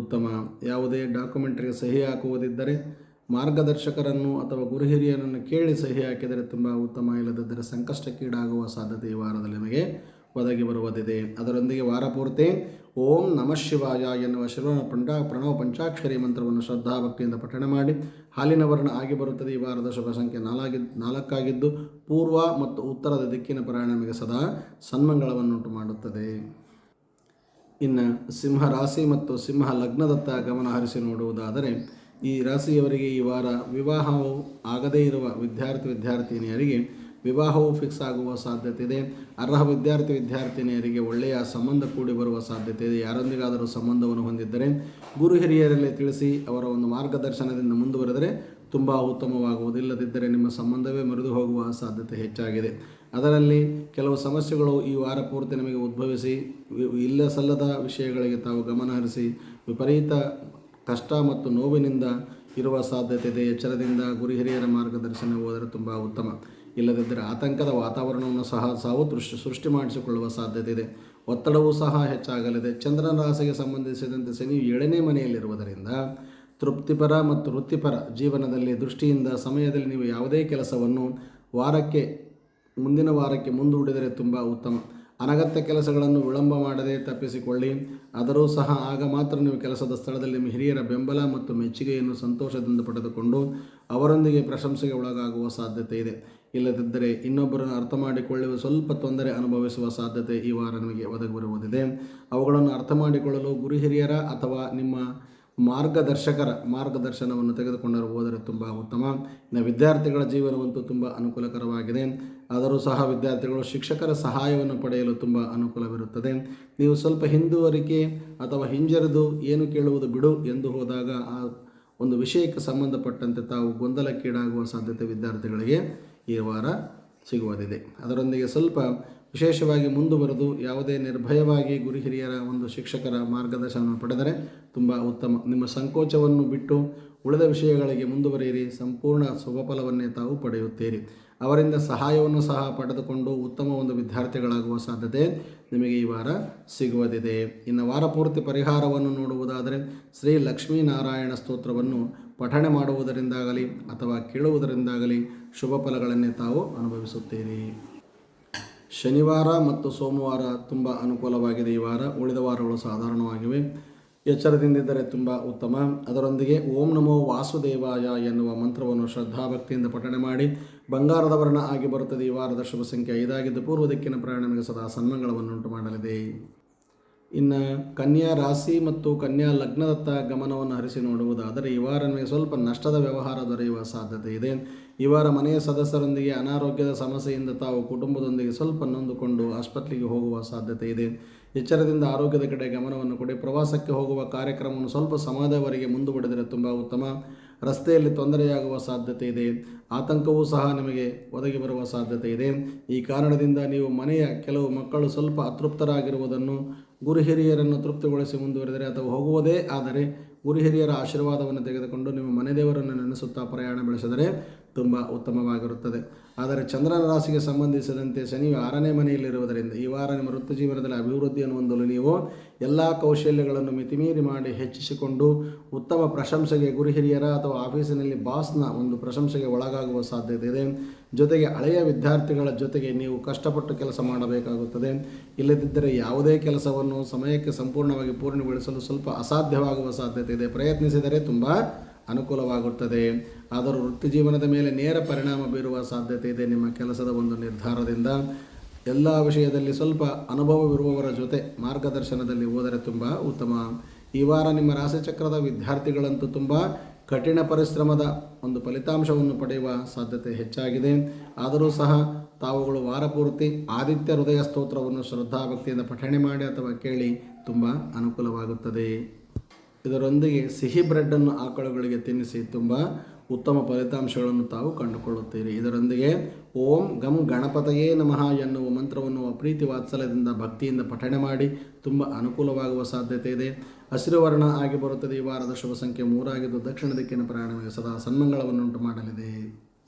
ಉತ್ತಮ. ಯಾವುದೇ ಡಾಕ್ಯುಮೆಂಟ್ರಿಗೆ ಸಹಿ ಹಾಕುವುದಿದ್ದರೆ ಮಾರ್ಗದರ್ಶಕರನ್ನು ಅಥವಾ ಗುರು ಹಿರಿಯರನ್ನು ಕೇಳಿ ಸಹಿ ಹಾಕಿದರೆ ತುಂಬ ಉತ್ತಮ. ಇಲ್ಲದಿದ್ದರೆ ಸಂಕಷ್ಟಕ್ಕೀಡಾಗುವ ಸಾಧ್ಯತೆ ಈ ವಾರದಲ್ಲಿ ನಿಮಗೆ ಒದಗಿ ಬರುವುದಿದೆ. ಅದರೊಂದಿಗೆ ವಾರ ಪೂರ್ತಿ ಓಂ ನಮಃ ಶಿವಾಯ ಎನ್ನುವ ಪ್ರಣವ ಪಂಚಾಕ್ಷರಿ ಮಂತ್ರವನ್ನು ಶ್ರದ್ಧಾಭಕ್ತಿಯಿಂದ ಪಠಣೆ ಮಾಡಿ. ಹಾಲಿನ ವರ್ಣ ಆಗಿ ಬರುತ್ತದೆ. ಈ ವಾರದ ಶುಭ ಸಂಖ್ಯೆ 4 ಪೂರ್ವ ಮತ್ತು ಉತ್ತರದ ದಿಕ್ಕಿನ ಪ್ರಯಾಣ ನಿಮಗೆ ಸದಾ ಸನ್ಮಂಗಳವನ್ನುಂಟು ಮಾಡುತ್ತದೆ. ಇನ್ನು ಸಿಂಹ ರಾಶಿ ಮತ್ತು ಸಿಂಹ ಲಗ್ನದತ್ತ ಗಮನ ಹರಿಸಿ ನೋಡುವುದಾದರೆ, ಈ ರಾಶಿಯವರಿಗೆ ಈ ವಾರ ವಿವಾಹವು ಆಗದೇ ಇರುವ ವಿದ್ಯಾರ್ಥಿನಿಯರಿಗೆ ವಿವಾಹವು ಫಿಕ್ಸ್ ಆಗುವ ಸಾಧ್ಯತೆ ಇದೆ. ಅರ್ಹ ವಿದ್ಯಾರ್ಥಿನಿಯರಿಗೆ ಒಳ್ಳೆಯ ಸಂಬಂಧ ಕೂಡಿ ಬರುವ ಸಾಧ್ಯತೆ ಇದೆ. ಯಾರೊಂದಿಗಾದರೂ ಸಂಬಂಧವನ್ನು ಹೊಂದಿದ್ದರೆ ಗುರು ಹಿರಿಯರಲ್ಲೇ ತಿಳಿಸಿ ಅವರ ಒಂದು ಮಾರ್ಗದರ್ಶನದಿಂದ ಮುಂದುವರೆದರೆ ತುಂಬ ಉತ್ತಮವಾಗುವುದು. ಇಲ್ಲದಿದ್ದರೆ ನಿಮ್ಮ ಸಂಬಂಧವೇ ಮುರಿದು ಹೋಗುವ ಸಾಧ್ಯತೆ ಹೆಚ್ಚಾಗಿದೆ. ಅದರಲ್ಲಿ ಕೆಲವು ಸಮಸ್ಯೆಗಳು ಈ ವಾರ ಪೂರ್ತಿ ನಿಮಗೆ ಉದ್ಭವಿಸಿ ಇಲ್ಲ ಸಲ್ಲದ ವಿಷಯಗಳಿಗೆ ತಾವು ಗಮನ ಹರಿಸಿ ವಿಪರೀತ ಕಷ್ಟ ಮತ್ತು ನೋವಿನಿಂದ ಇರುವ ಸಾಧ್ಯತೆ ಇದೆ. ಎಚ್ಚರದಿಂದ ಗುರು ಹಿರಿಯರ ಮಾರ್ಗದರ್ಶನ ಹೋದರೆ ತುಂಬ ಉತ್ತಮ. ಇಲ್ಲದಿದ್ದರೆ ಆತಂಕದ ವಾತಾವರಣವನ್ನು ಸಾವು ಸೃಷ್ಟಿ ಮಾಡಿಸಿಕೊಳ್ಳುವ ಸಾಧ್ಯತೆ ಇದೆ. ಒತ್ತಡವೂ ಸಹ ಹೆಚ್ಚಾಗಲಿದೆ. ಚಂದ್ರನ ರಾಶಿಗೆ ಸಂಬಂಧಿಸಿದಂತೆ ಶನಿಯು 7ನೇ ಮನೆಯಲ್ಲಿರುವುದರಿಂದ ತೃಪ್ತಿಪರ ಮತ್ತು ವೃತ್ತಿಪರ ಜೀವನದಲ್ಲಿ ದೃಷ್ಟಿಯಿಂದ ಸಮಯದಲ್ಲಿ ನೀವು ಯಾವುದೇ ಕೆಲಸವನ್ನು ಮುಂದಿನ ವಾರಕ್ಕೆ ಮುಂದೂಡಿದರೆ ತುಂಬ ಉತ್ತಮ. ಅನಗತ್ಯ ಕೆಲಸಗಳನ್ನು ವಿಳಂಬ ಮಾಡದೆ ತಪ್ಪಿಸಿಕೊಳ್ಳಿ. ಆದರೂ ಸಹ ಆಗ ಮಾತ್ರ ನೀವು ಕೆಲಸದ ಸ್ಥಳದಲ್ಲಿ ನಿಮ್ಮ ಹಿರಿಯರ ಬೆಂಬಲ ಮತ್ತು ಮೆಚ್ಚುಗೆಯನ್ನು ಸಂತೋಷದಿಂದ ಪಡೆದುಕೊಂಡು ಅವರೊಂದಿಗೆ ಪ್ರಶಂಸೆಗೆ ಒಳಗಾಗುವ ಸಾಧ್ಯತೆ ಇದೆ. ಇಲ್ಲದಿದ್ದರೆ ಇನ್ನೊಬ್ಬರನ್ನು ಅರ್ಥ ಮಾಡಿಕೊಳ್ಳುವ ಸ್ವಲ್ಪ ತೊಂದರೆ ಅನುಭವಿಸುವ ಸಾಧ್ಯತೆ ಈ ವಾರ ನಿಮಗೆ ಒದಗಿ ಬರುವುದಿದೆ. ಅವುಗಳನ್ನು ಅರ್ಥ ಮಾಡಿಕೊಳ್ಳಲು ಗುರು ಹಿರಿಯರ ಅಥವಾ ನಿಮ್ಮ ಮಾರ್ಗದರ್ಶಕರ ಮಾರ್ಗದರ್ಶನವನ್ನು ತೆಗೆದುಕೊಂಡರೂ ಹೋದರೆ ತುಂಬ ಉತ್ತಮ. ಇನ್ನು ವಿದ್ಯಾರ್ಥಿಗಳ ಜೀವನವಂತೂ ತುಂಬ ಅನುಕೂಲಕರವಾಗಿದೆ. ಆದರೂ ಸಹ ವಿದ್ಯಾರ್ಥಿಗಳು ಶಿಕ್ಷಕರ ಸಹಾಯವನ್ನು ಪಡೆಯಲು ತುಂಬ ಅನುಕೂಲವಿರುತ್ತದೆ. ನೀವು ಸ್ವಲ್ಪ ಹಿಂದುವರಿಕೆ ಅಥವಾ ಹಿಂಜರಿದು ಏನು ಕೇಳುವುದು ಬಿಡು ಎಂದು ಹೋದಾಗ ಆ ಒಂದು ವಿಷಯಕ್ಕೆ ಸಂಬಂಧಪಟ್ಟಂತೆ ತಾವು ಗೊಂದಲಕ್ಕೀಡಾಗುವ ಸಾಧ್ಯತೆ ವಿದ್ಯಾರ್ಥಿಗಳಿಗೆ ಈ ವಾರ ಸಿಗುವುದಿದೆ. ಅದರೊಂದಿಗೆ ಸ್ವಲ್ಪ ವಿಶೇಷವಾಗಿ ಮುಂದುವರೆದು ಯಾವುದೇ ನಿರ್ಭಯವಾಗಿ ಗುರು ಹಿರಿಯರ ಒಂದು ಶಿಕ್ಷಕರ ಮಾರ್ಗದರ್ಶನವನ್ನು ಪಡೆದರೆ ತುಂಬ ಉತ್ತಮ. ನಿಮ್ಮ ಸಂಕೋಚವನ್ನು ಬಿಟ್ಟು ಉಳಿದ ವಿಷಯಗಳಿಗೆ ಮುಂದುವರಿಯಿರಿ. ಸಂಪೂರ್ಣ ಶುಭಫಲವನ್ನೇ ತಾವು ಪಡೆಯುತ್ತೀರಿ. ಅವರಿಂದ ಸಹಾಯವನ್ನು ಸಹ ಪಡೆದುಕೊಂಡು ಉತ್ತಮ ಒಂದು ವಿದ್ಯಾರ್ಥಿಗಳಾಗುವ ಸಾಧ್ಯತೆ ನಿಮಗೆ ಈ ವಾರ ಸಿಗುವುದಿದೆ. ಇನ್ನು ವಾರ ಪೂರ್ತಿ ಪರಿಹಾರವನ್ನು ನೋಡುವುದಾದರೆ ಶ್ರೀ ಲಕ್ಷ್ಮೀನಾರಾಯಣ ಸ್ತೋತ್ರವನ್ನು ಪಠಣೆ ಮಾಡುವುದರಿಂದಾಗಲಿ ಅಥವಾ ಕೇಳುವುದರಿಂದಾಗಲಿ ಶುಭ ಫಲಗಳನ್ನೇ ತಾವು ಅನುಭವಿಸುತ್ತೀರಿ. ಶನಿವಾರ ಮತ್ತು ಸೋಮವಾರ ತುಂಬ ಅನುಕೂಲವಾಗಿದೆ. ಈ ವಾರ ಉಳಿದ ವಾರಗಳು ಸಾಧಾರಣವಾಗಿವೆ. ಎಚ್ಚರದಿಂದಿದ್ದರೆ ತುಂಬ ಉತ್ತಮ. ಅದರೊಂದಿಗೆ ಓಂ ನಮೋ ವಾಸುದೇವಾಯ ಎನ್ನುವ ಮಂತ್ರವನ್ನು ಶ್ರದ್ಧಾಭಕ್ತಿಯಿಂದ ಪಠಣೆ ಮಾಡಿ. ಬಂಗಾರದ ವರ್ಣ ಆಗಿ ಬರುತ್ತದೆ. ಈ ವಾರದ ಶುಭ ಸಂಖ್ಯೆ 5 ಪೂರ್ವ ದಿಕ್ಕಿನ ಪ್ರಯಾಣಕ್ಕೆ ಸದಾ ಸನ್ಮಂಗಳವನ್ನುಂಟು ಮಾಡಲಿದೆ. ಇನ್ನು ಕನ್ಯಾ ರಾಶಿ ಮತ್ತು ಕನ್ಯಾ ಲಗ್ನದತ್ತ ಗಮನವನ್ನು ಹರಿಸಿ ನೋಡುವುದಾದರೆ ಈ ವಾರ ನಿಮಗೆ ಸ್ವಲ್ಪ ನಷ್ಟದ ವ್ಯವಹಾರ ದೊರೆಯುವ ಸಾಧ್ಯತೆ ಇದೆ. ಈ ವಾರ ಮನೆಯ ಸದಸ್ಯರೊಂದಿಗೆ ಅನಾರೋಗ್ಯದ ಸಮಸ್ಯೆಯಿಂದ ತಾವು ಕುಟುಂಬದೊಂದಿಗೆ ಸ್ವಲ್ಪ ನೊಂದುಕೊಂಡು ಆಸ್ಪತ್ರೆಗೆ ಹೋಗುವ ಸಾಧ್ಯತೆ ಇದೆ. ಎಚ್ಚರದಿಂದ ಆರೋಗ್ಯದ ಕಡೆ ಗಮನವನ್ನು ಕೊಡಿ. ಪ್ರವಾಸಕ್ಕೆ ಹೋಗುವ ಕಾರ್ಯಕ್ರಮವನ್ನು ಸ್ವಲ್ಪ ಸಮಯದವರೆಗೆ ಮುಂದೂಡಿದರೆ ತುಂಬ ಉತ್ತಮ. ರಸ್ತೆಯಲ್ಲಿ ತೊಂದರೆಯಾಗುವ ಸಾಧ್ಯತೆ ಇದೆ. ಆತಂಕವೂ ಸಹ ನಿಮಗೆ ಒದಗಿ ಬರುವ ಸಾಧ್ಯತೆ ಇದೆ. ಈ ಕಾರಣದಿಂದ ನೀವು ಮನೆಯ ಕೆಲವು ಮಕ್ಕಳು ಸ್ವಲ್ಪ ಅತೃಪ್ತರಾಗಿರುವುದನ್ನು ಗುರು ಹಿರಿಯರನ್ನು ತೃಪ್ತಿಗೊಳಿಸಿ ಮುಂದುವರೆದರೆ ಅಥವಾ ಹೋಗುವುದೇ ಆದರೆ ಗುರು ಹಿರಿಯರ ಆಶೀರ್ವಾದವನ್ನು ತೆಗೆದುಕೊಂಡು ನಿಮ್ಮ ಮನೆ ದೇವರನ್ನು ನೆನೆಸುತ್ತಾ ಪ್ರಯಾಣ ಬೆಳೆಸಿದರೆ ತುಂಬ ಉತ್ತಮವಾಗಿರುತ್ತದೆ. ಆದರೆ ಚಂದ್ರನ ರಾಶಿಗೆ ಸಂಬಂಧಿಸಿದಂತೆ ಶನಿಯು 6ನೇ ಮನೆಯಲ್ಲಿರುವುದರಿಂದ ಈ ವಾರ ನಿಮ್ಮ ವೃತ್ತಿ ಜೀವನದಲ್ಲಿ ಅಭಿವೃದ್ಧಿಯನ್ನು ಹೊಂದಲು ನೀವು ಎಲ್ಲ ಕೌಶಲ್ಯಗಳನ್ನು ಮಿತಿಮೀರಿ ಮಾಡಿ ಹೆಚ್ಚಿಸಿಕೊಂಡು ಉತ್ತಮ ಪ್ರಶಂಸೆಗೆ ಗುರು ಹಿರಿಯರ ಅಥವಾ ಆಫೀಸಿನಲ್ಲಿ ಬಾಸ್ನ ಒಂದು ಪ್ರಶಂಸೆಗೆ ಒಳಗಾಗುವ ಸಾಧ್ಯತೆ ಇದೆ. ಜೊತೆಗೆ ಹಳೆಯ ವಿದ್ಯಾರ್ಥಿಗಳ ಜೊತೆಗೆ ನೀವು ಕಷ್ಟಪಟ್ಟು ಕೆಲಸ ಮಾಡಬೇಕಾಗುತ್ತದೆ. ಇಲ್ಲದಿದ್ದರೆ ಯಾವುದೇ ಕೆಲಸವನ್ನು ಸಮಯಕ್ಕೆ ಸಂಪೂರ್ಣವಾಗಿ ಪೂರ್ಣಗೊಳಿಸಲು ಸ್ವಲ್ಪ ಅಸಾಧ್ಯವಾಗುವ ಸಾಧ್ಯತೆ ಇದೆ. ಪ್ರಯತ್ನಿಸಿದರೆ ತುಂಬ ಅನುಕೂಲವಾಗುತ್ತದೆ. ಆದರೂ ವೃತ್ತಿ ಜೀವನದ ಮೇಲೆ ನೇರ ಪರಿಣಾಮ ಬೀರುವ ಸಾಧ್ಯತೆ ಇದೆ. ನಿಮ್ಮ ಕೆಲಸದ ಒಂದು ನಿರ್ಧಾರದಿಂದ ಎಲ್ಲ ವಿಷಯದಲ್ಲಿ ಸ್ವಲ್ಪ ಅನುಭವವಿರುವವರ ಜೊತೆ ಮಾರ್ಗದರ್ಶನದಲ್ಲಿ ಹೋದರೆ ತುಂಬ ಉತ್ತಮ. ಈ ವಾರ ನಿಮ್ಮ ರಾಶಿಚಕ್ರದ ವಿದ್ಯಾರ್ಥಿಗಳಂತೂ ತುಂಬ ಕಠಿಣ ಪರಿಶ್ರಮದ ಒಂದು ಫಲಿತಾಂಶವನ್ನು ಪಡೆಯುವ ಸಾಧ್ಯತೆ ಹೆಚ್ಚಾಗಿದೆ. ಆದರೂ ಸಹ ತಾವುಗಳು ವಾರ ಪೂರ್ತಿ ಆದಿತ್ಯ ಹೃದಯ ಸ್ತೋತ್ರವನ್ನು ಶ್ರದ್ಧಾಭಕ್ತಿಯಿಂದ ಪಠಣೆ ಮಾಡಿ ಅಥವಾ ಕೇಳಿ ತುಂಬ ಅನುಕೂಲವಾಗುತ್ತದೆ. ಇದರೊಂದಿಗೆ ಸಿಹಿ ಬ್ರೆಡ್ಡನ್ನು ಆಕಳುಗಳಿಗೆ ತಿನ್ನಿಸಿ ತುಂಬ ಉತ್ತಮ ಫಲಿತಾಂಶಗಳನ್ನು ತಾವು ಕಂಡುಕೊಳ್ಳುತ್ತೀರಿ. ಇದರೊಂದಿಗೆ ಓಂ ಗಂ ಗಣಪತಯೇ ನಮಃ ಎನ್ನುವ ಮಂತ್ರವನ್ನು ಪ್ರೀತಿ ವಾತ್ಸಲ್ಯದಿಂದ ಭಕ್ತಿಯಿಂದ ಪಠಣೆ ಮಾಡಿ ತುಂಬ ಅನುಕೂಲವಾಗುವ ಸಾಧ್ಯತೆ ಇದೆ. ಹಸಿರು ವರ್ಣ ಆಗಿ ಬರುತ್ತದೆ. ಈ ವಾರದ ಶುಭ ಸಂಖ್ಯೆ 3 ದಕ್ಷಿಣ ದಿಕ್ಕಿನ ಪ್ರಯಾಣಕ್ಕೆ ಸದಾ ಸನ್ಮಂಗಳವನ್ನುಂಟು ಮಾಡಲಿದೆ.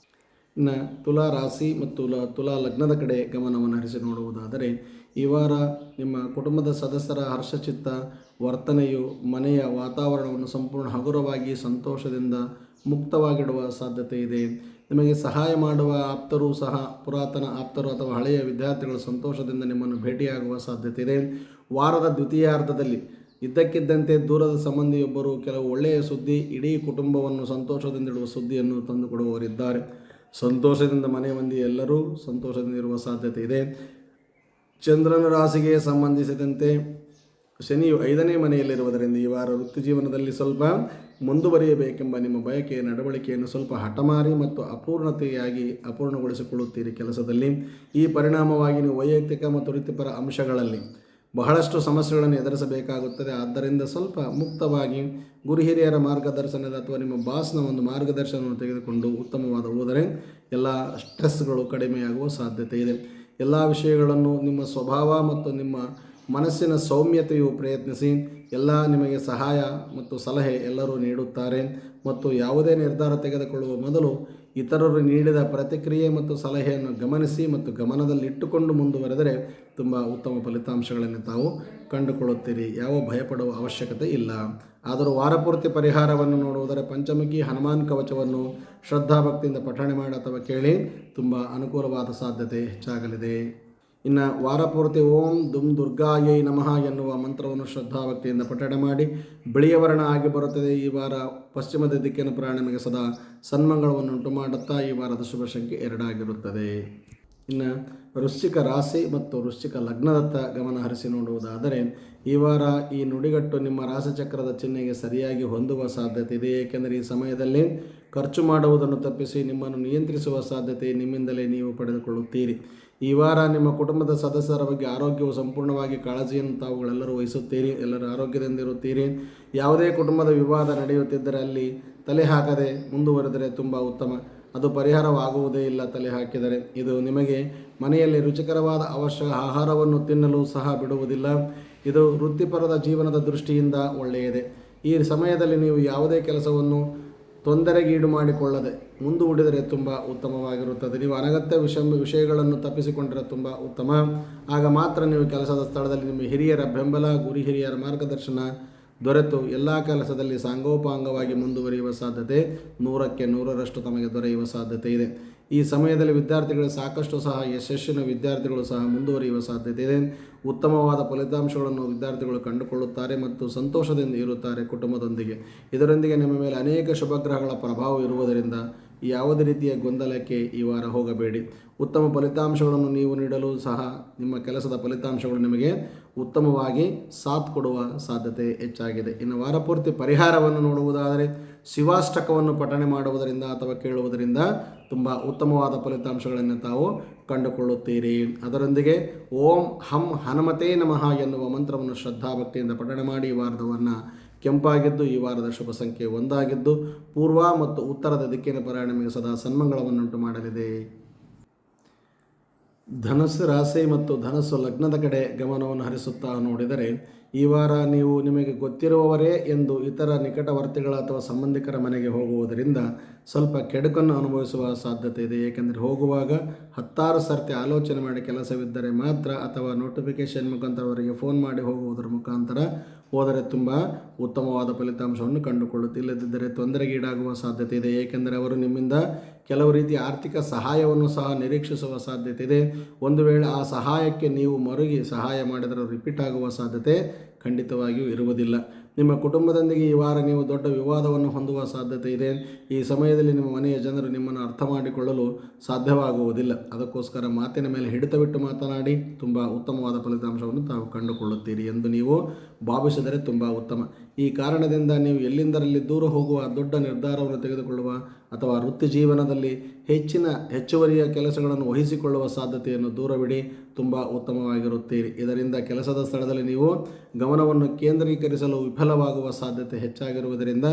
ಇನ್ನು ತುಲಾ ರಾಶಿ ಮತ್ತು ತುಲಾ ಲಗ್ನದ ಕಡೆ ಗಮನವನ್ನು ಹರಿಸಿ ನೋಡುವುದಾದರೆ ಈ ವಾರ ನಿಮ್ಮ ಕುಟುಂಬದ ಸದಸ್ಯರ ಹರ್ಷಚಿತ್ತ ವರ್ತನೆಯು ಮನೆಯ ವಾತಾವರಣವನ್ನು ಸಂಪೂರ್ಣ ಹಗುರವಾಗಿ ಸಂತೋಷದಿಂದ ಮುಕ್ತವಾಗಿಡುವ ಸಾಧ್ಯತೆ ಇದೆ. ನಿಮಗೆ ಸಹಾಯ ಮಾಡುವ ಆಪ್ತರೂ ಸಹ ಪುರಾತನ ಆಪ್ತರು ಅಥವಾ ಹಳೆಯ ವಿದ್ಯಾರ್ಥಿಗಳು ಸಂತೋಷದಿಂದ ನಿಮ್ಮನ್ನು ಭೇಟಿಯಾಗುವ ಸಾಧ್ಯತೆ ಇದೆ. ವಾರದ ದ್ವಿತೀಯಾರ್ಧದಲ್ಲಿ ಇದ್ದಕ್ಕಿದ್ದಂತೆ ದೂರದ ಸಂಬಂಧಿಯೊಬ್ಬರು ಕೆಲವು ಒಳ್ಳೆಯ ಸುದ್ದಿ, ಇಡೀ ಕುಟುಂಬವನ್ನು ಸಂತೋಷದಿಂದಿಡುವ ಸುದ್ದಿಯನ್ನು ತಂದುಕೊಡುವವರಿದ್ದಾರೆ. ಸಂತೋಷದಿಂದ ಮನೆ ಮಂದಿ ಎಲ್ಲರೂ ಸಂತೋಷದಿಂದ ಇರುವ ಸಾಧ್ಯತೆ ಇದೆ. ಚಂದ್ರನ ರಾಶಿಗೆ ಸಂಬಂಧಿಸಿದಂತೆ ಶನಿಯು 5ನೇ ಮನೆಯಲ್ಲಿರುವುದರಿಂದ ಈ ವಾರ ವೃತ್ತಿ ಜೀವನದಲ್ಲಿ ಸ್ವಲ್ಪ ಮುಂದುವರಿಯಬೇಕೆಂಬ ನಿಮ್ಮ ಬಯಕೆಯ ನಡವಳಿಕೆಯನ್ನು ಸ್ವಲ್ಪ ಹಠಮಾರಿ ಮತ್ತು ಅಪೂರ್ಣಗೊಳಿಸಿಕೊಳ್ಳುತ್ತೀರಿ. ಕೆಲಸದಲ್ಲಿ ಈ ಪರಿಣಾಮವಾಗಿ ನೀವು ವೈಯಕ್ತಿಕ ಮತ್ತು ವೃತ್ತಿಪರ ಅಂಶಗಳಲ್ಲಿ ಬಹಳಷ್ಟು ಸಮಸ್ಯೆಗಳನ್ನು ಎದುರಿಸಬೇಕಾಗುತ್ತದೆ. ಆದ್ದರಿಂದ ಸ್ವಲ್ಪ ಮುಕ್ತವಾಗಿ ಗುರು ಹಿರಿಯರ ಮಾರ್ಗದರ್ಶನದ ಅಥವಾ ನಿಮ್ಮ ಬಾಸ್ನ ಒಂದು ಮಾರ್ಗದರ್ಶನವನ್ನು ತೆಗೆದುಕೊಂಡು ಉತ್ತಮವಾದ ಹೋದರೆ ಎಲ್ಲ ಸ್ಟ್ರೆಸ್ಗಳು ಕಡಿಮೆಯಾಗುವ ಸಾಧ್ಯತೆ ಇದೆ. ಎಲ್ಲ ವಿಷಯಗಳನ್ನು ನಿಮ್ಮ ಸ್ವಭಾವ ಮತ್ತು ನಿಮ್ಮ ಮನಸ್ಸಿನ ಸೌಮ್ಯತೆಯು ಪ್ರಯತ್ನಿಸಿ. ಎಲ್ಲ ನಿಮಗೆ ಸಹಾಯ ಮತ್ತು ಸಲಹೆ ಎಲ್ಲರೂ ನೀಡುತ್ತಾರೆ ಮತ್ತು ಯಾವುದೇ ನಿರ್ಧಾರ ತೆಗೆದುಕೊಳ್ಳುವ ಮೊದಲು ಇತರರು ನೀಡಿದ ಪ್ರತಿಕ್ರಿಯೆ ಮತ್ತು ಸಲಹೆಯನ್ನು ಗಮನಿಸಿ ಮತ್ತು ಗಮನದಲ್ಲಿಟ್ಟುಕೊಂಡು ಮುಂದುವರೆದರೆ ತುಂಬ ಉತ್ತಮ ಫಲಿತಾಂಶಗಳನ್ನು ತಾವು ಕಂಡುಕೊಳ್ಳುತ್ತೀರಿ. ಯಾವ ಭಯಪಡುವ ಅವಶ್ಯಕತೆ ಇಲ್ಲ. ಆದರೂ ವಾರಪೂರ್ತಿ ಪರಿಹಾರವನ್ನು ನೋಡುವುದರ ಪಂಚಮುಖಿ ಹನುಮಾನ್ ಕವಚವನ್ನು ಶ್ರದ್ಧಾಭಕ್ತಿಯಿಂದ ಪಠಣೆ ಮಾಡಿ ಅಥವಾ ಕೇಳಿ ತುಂಬ ಅನುಕೂಲವಾದ ಸಾಧ್ಯತೆ ಹೆಚ್ಚಾಗಲಿದೆ. ಇನ್ನು ವಾರಪೂರ್ತಿ ಓಂ ದುಮ್ ದುರ್ಗಾಯೈ ನಮಃ ಎನ್ನುವ ಮಂತ್ರವನ್ನು ಶ್ರದ್ಧಾಭಕ್ತಿಯಿಂದ ಪಠಣೆ ಮಾಡಿ. ಬಿಳಿಯ ವರ್ಣ ಆಗಿ ಬರುತ್ತದೆ. ಈ ವಾರ ಪಶ್ಚಿಮದ ದಿಕ್ಕಿನ ಪ್ರಯಾಣ ನಿಮಗೆ ಸದಾ ಸನ್ಮಂಗಳವನ್ನು ಉಂಟು ಮಾಡುತ್ತಾ ಈ ವಾರದ ಶುಭ ಸಂಖ್ಯೆ 2 ಆಗಿರುತ್ತದೆ. ಇನ್ನು ವೃಶ್ಚಿಕ ರಾಶಿ ಮತ್ತು ವೃಶ್ಚಿಕ ಲಗ್ನದತ್ತ ಗಮನ ಹರಿಸಿ ನೋಡುವುದಾದರೆ ಈ ವಾರ ಈ ನುಡಿಗಟ್ಟು ನಿಮ್ಮ ರಾಶಿಚಕ್ರದ ಚಿಹ್ನೆಗೆ ಸರಿಯಾಗಿ ಹೊಂದುವ ಸಾಧ್ಯತೆ ಇದೆ. ಏಕೆಂದರೆ ಈ ಸಮಯದಲ್ಲಿ ಖರ್ಚು ಮಾಡುವುದನ್ನು ತಪ್ಪಿಸಿ ನಿಮ್ಮನ್ನು ನಿಯಂತ್ರಿಸುವ ಸಾಧ್ಯತೆ ನಿಮ್ಮಿಂದಲೇ ನೀವು ಪಡೆದುಕೊಳ್ಳುತ್ತೀರಿ. ಈ ವಾರ ನಿಮ್ಮ ಕುಟುಂಬದ ಸದಸ್ಯರ ಬಗ್ಗೆ ಆರೋಗ್ಯವು ಸಂಪೂರ್ಣವಾಗಿ ಕಾಳಜಿಯನ್ನು ತಾವುಗಳೆಲ್ಲರೂ ವಹಿಸುತ್ತೀರಿ. ಎಲ್ಲರೂ ಆರೋಗ್ಯದಿಂದ ಇರುತ್ತೀರಿ. ಯಾವುದೇ ಕುಟುಂಬದ ವಿವಾದ ನಡೆಯುತ್ತಿದ್ದರೆ ಅಲ್ಲಿ ತಲೆ ಹಾಕದೆ ಮುಂದುವರೆದರೆ ತುಂಬ ಉತ್ತಮ. ಅದು ಪರಿಹಾರವಾಗುವುದೇ ಇಲ್ಲ ತಲೆ ಹಾಕಿದರೆ. ಇದು ನಿಮಗೆ ಮನೆಯಲ್ಲಿ ರುಚಿಕರವಾದ ಅವಶ್ಯಕ ಆಹಾರವನ್ನು ತಿನ್ನಲು ಸಹ ಬಿಡುವುದಿಲ್ಲ. ಇದು ವೃತ್ತಿಪರದ ಜೀವನದ ದೃಷ್ಟಿಯಿಂದ ಒಳ್ಳೆಯದೇ. ಈ ಸಮಯದಲ್ಲಿ ನೀವು ಯಾವುದೇ ಕೆಲಸವನ್ನು ತೊಂದರೆಗೀಡು ಮಾಡಿಕೊಳ್ಳದೆ ಮುಂದೂಡಿದರೆ ತುಂಬ ಉತ್ತಮವಾಗಿರುತ್ತದೆ. ನೀವು ಅನಗತ್ಯ ವಿಷಯಗಳನ್ನು ತಪ್ಪಿಸಿಕೊಂಡರೆ ತುಂಬ ಉತ್ತಮ. ಆಗ ಮಾತ್ರ ನೀವು ಕೆಲಸದ ಸ್ಥಳದಲ್ಲಿ ನಿಮ್ಮ ಹಿರಿಯರ ಬೆಂಬಲ, ಗುರು ಹಿರಿಯರ ಮಾರ್ಗದರ್ಶನ ದೊರೆತು ಎಲ್ಲ ಕೆಲಸದಲ್ಲಿ ಸಾಂಗೋಪಾಂಗವಾಗಿ ಮುಂದುವರಿಯುವ ಸಾಧ್ಯತೆ 100ಕ್ಕೆ 100ರಷ್ಟು ತಮಗೆ ದೊರೆಯುವ ಸಾಧ್ಯತೆ ಇದೆ. ಈ ಸಮಯದಲ್ಲಿ ವಿದ್ಯಾರ್ಥಿಗಳು ಸಾಕಷ್ಟು ಸಹ ಯಶಸ್ಸಿನ ವಿದ್ಯಾರ್ಥಿಗಳು ಸಹ ಮುಂದುವರಿಯುವ ಸಾಧ್ಯತೆ ಇದೆ. ಉತ್ತಮವಾದ ಫಲಿತಾಂಶಗಳನ್ನು ವಿದ್ಯಾರ್ಥಿಗಳು ಕಂಡುಕೊಳ್ಳುತ್ತಾರೆ ಮತ್ತು ಸಂತೋಷದಿಂದ ಇರುತ್ತಾರೆ ಕುಟುಂಬದೊಂದಿಗೆ. ಇದರೊಂದಿಗೆ ನಿಮ್ಮ ಮೇಲೆ ಅನೇಕ ಶುಭಗ್ರಹಗಳ ಪ್ರಭಾವ ಇರುವುದರಿಂದ ಯಾವುದೇ ರೀತಿಯ ಗೊಂದಲಕ್ಕೆ ಈ ವಾರ ಹೋಗಬೇಡಿ. ಉತ್ತಮ ಫಲಿತಾಂಶಗಳನ್ನು ನೀವು ನೀಡಲು ಸಹ ನಿಮ್ಮ ಕೆಲಸದ ಫಲಿತಾಂಶಗಳು ನಿಮಗೆ ಉತ್ತಮವಾಗಿ ಸಾಥ್ ಕೊಡುವ ಸಾಧ್ಯತೆ ಹೆಚ್ಚಾಗಿದೆ. ಇನ್ನು ವಾರಪೂರ್ತಿ ಪರಿಹಾರವನ್ನು ನೋಡುವುದಾದರೆ ಶಿವಾಷ್ಟಕವನ್ನು ಪಠಣೆ ಮಾಡುವುದರಿಂದ ಅಥವಾ ಕೇಳುವುದರಿಂದ ತುಂಬ ಉತ್ತಮವಾದ ಫಲಿತಾಂಶಗಳನ್ನು ತಾವು ಕಂಡುಕೊಳ್ಳುತ್ತೀರಿ. ಅದರೊಂದಿಗೆ ಓಂ ಹಂ ಹನುಮತೇ ನಮಃ ಎನ್ನುವ ಮಂತ್ರವನ್ನು ಶ್ರದ್ಧಾಭಕ್ತಿಯಿಂದ ಪಠಣೆ ಮಾಡಿ ಈ ವಾರದವನ್ನು ಕೆಂಪಾಗಿದ್ದು ಈ ವಾರದ ಶುಭ ಸಂಖ್ಯೆ 1 ಆಗಿದ್ದು ಪೂರ್ವ ಮತ್ತು ಉತ್ತರದ ದಿಕ್ಕಿನ ಪ್ರಯಾಣ ನಿಮಗೆ ಸದಾ ಸನ್ಮಂಗಳವನ್ನುಂಟು ಮಾಡಲಿದೆ. ಧನಸ್ಸು ರಾಶಿ ಮತ್ತು ಧನಸ್ಸು ಲಗ್ನದ ಕಡೆ ಗಮನವನ್ನು ಹರಿಸುತ್ತಾ ನೋಡಿದರೆ ಈ ವಾರ ನೀವು ನಿಮಗೆ ಗೊತ್ತಿರುವವರೇ ಎಂದು ಇತರ ನಿಕಟವರ್ತಿಗಳ ಅಥವಾ ಸಂಬಂಧಿಕರ ಮನೆಗೆ ಹೋಗುವುದರಿಂದ ಸ್ವಲ್ಪ ಕೆಡುಕನ್ನು ಅನುಭವಿಸುವ ಸಾಧ್ಯತೆ ಇದೆ. ಏಕೆಂದರೆ ಹೋಗುವಾಗ 10 ಸರ್ತಿ ಆಲೋಚನೆ ಮಾಡಿ ಕೆಲಸವಿದ್ದರೆ ಮಾತ್ರ ಅಥವಾ ನೋಟಿಫಿಕೇಷನ್ ಮುಖಾಂತರ ಅವರಿಗೆ ಫೋನ್ ಮಾಡಿ ಹೋಗುವುದರ ಮುಖಾಂತರ ಹೋದರೆ ತುಂಬ ಉತ್ತಮವಾದ ಫಲಿತಾಂಶವನ್ನು ಕಂಡುಕೊಳ್ಳುತ್ತಿಲ್ಲದಿದ್ದರೆ ತೊಂದರೆಗೀಡಾಗುವ ಸಾಧ್ಯತೆ ಇದೆ. ಏಕೆಂದರೆ ಅವರು ನಿಮ್ಮಿಂದ ಕೆಲವು ರೀತಿಯ ಆರ್ಥಿಕ ಸಹಾಯವನ್ನು ಸಹ ನಿರೀಕ್ಷಿಸುವ ಸಾಧ್ಯತೆ ಇದೆ. ಒಂದು ವೇಳೆ ಆ ಸಹಾಯಕ್ಕೆ ನೀವು ಮರುಗಿ ಸಹಾಯ ಮಾಡಿದರೆ ರಿಪೀಟ್ ಆಗುವ ಸಾಧ್ಯತೆ ಖಂಡಿತವಾಗಿಯೂ ಇರುವುದಿಲ್ಲ. ನಿಮ್ಮ ಕುಟುಂಬದೊಂದಿಗೆ ಈ ವಾರ ನೀವು ದೊಡ್ಡ ವಿವಾದವನ್ನು ಹೊಂದುವ ಸಾಧ್ಯತೆ ಇದೆ. ಈ ಸಮಯದಲ್ಲಿ ನಿಮ್ಮ ಮನೆಯ ಜನರು ನಿಮ್ಮನ್ನು ಅರ್ಥ ಮಾಡಿಕೊಳ್ಳಲು ಸಾಧ್ಯವಾಗುವುದಿಲ್ಲ. ಅದಕ್ಕೋಸ್ಕರ ಮಾತಿನ ಮೇಲೆ ಹಿಡಿತವಿಟ್ಟು ಮಾತನಾಡಿ ತುಂಬ ಉತ್ತಮವಾದ ಫಲಿತಾಂಶವನ್ನು ತಾವು ಕಂಡುಕೊಳ್ಳುತ್ತೀರಿ ಎಂದು ನೀವು ಭಾವಿಸಿದರೆ ತುಂಬ ಉತ್ತಮ. ಈ ಕಾರಣದಿಂದ ನೀವು ಎಲ್ಲಿಂದರಲ್ಲಿ ದೂರ ಹೋಗುವ ದೊಡ್ಡ ನಿರ್ಧಾರವನ್ನು ತೆಗೆದುಕೊಳ್ಳುವ ಅಥವಾ ವೃತ್ತಿ ಜೀವನದಲ್ಲಿ ಹೆಚ್ಚುವರಿಯ ಕೆಲಸಗಳನ್ನು ವಹಿಸಿಕೊಳ್ಳುವ ಸಾಧ್ಯತೆಯನ್ನು ದೂರವಿಡಿ ತುಂಬ ಉತ್ತಮವಾಗಿರುತ್ತೀರಿ. ಇದರಿಂದ ಕೆಲಸದ ಸ್ಥಳದಲ್ಲಿ ನೀವು ಗಮನವನ್ನು ಕೇಂದ್ರೀಕರಿಸಲು ವಿಫಲವಾಗುವ ಸಾಧ್ಯತೆ ಹೆಚ್ಚಾಗಿರುವುದರಿಂದ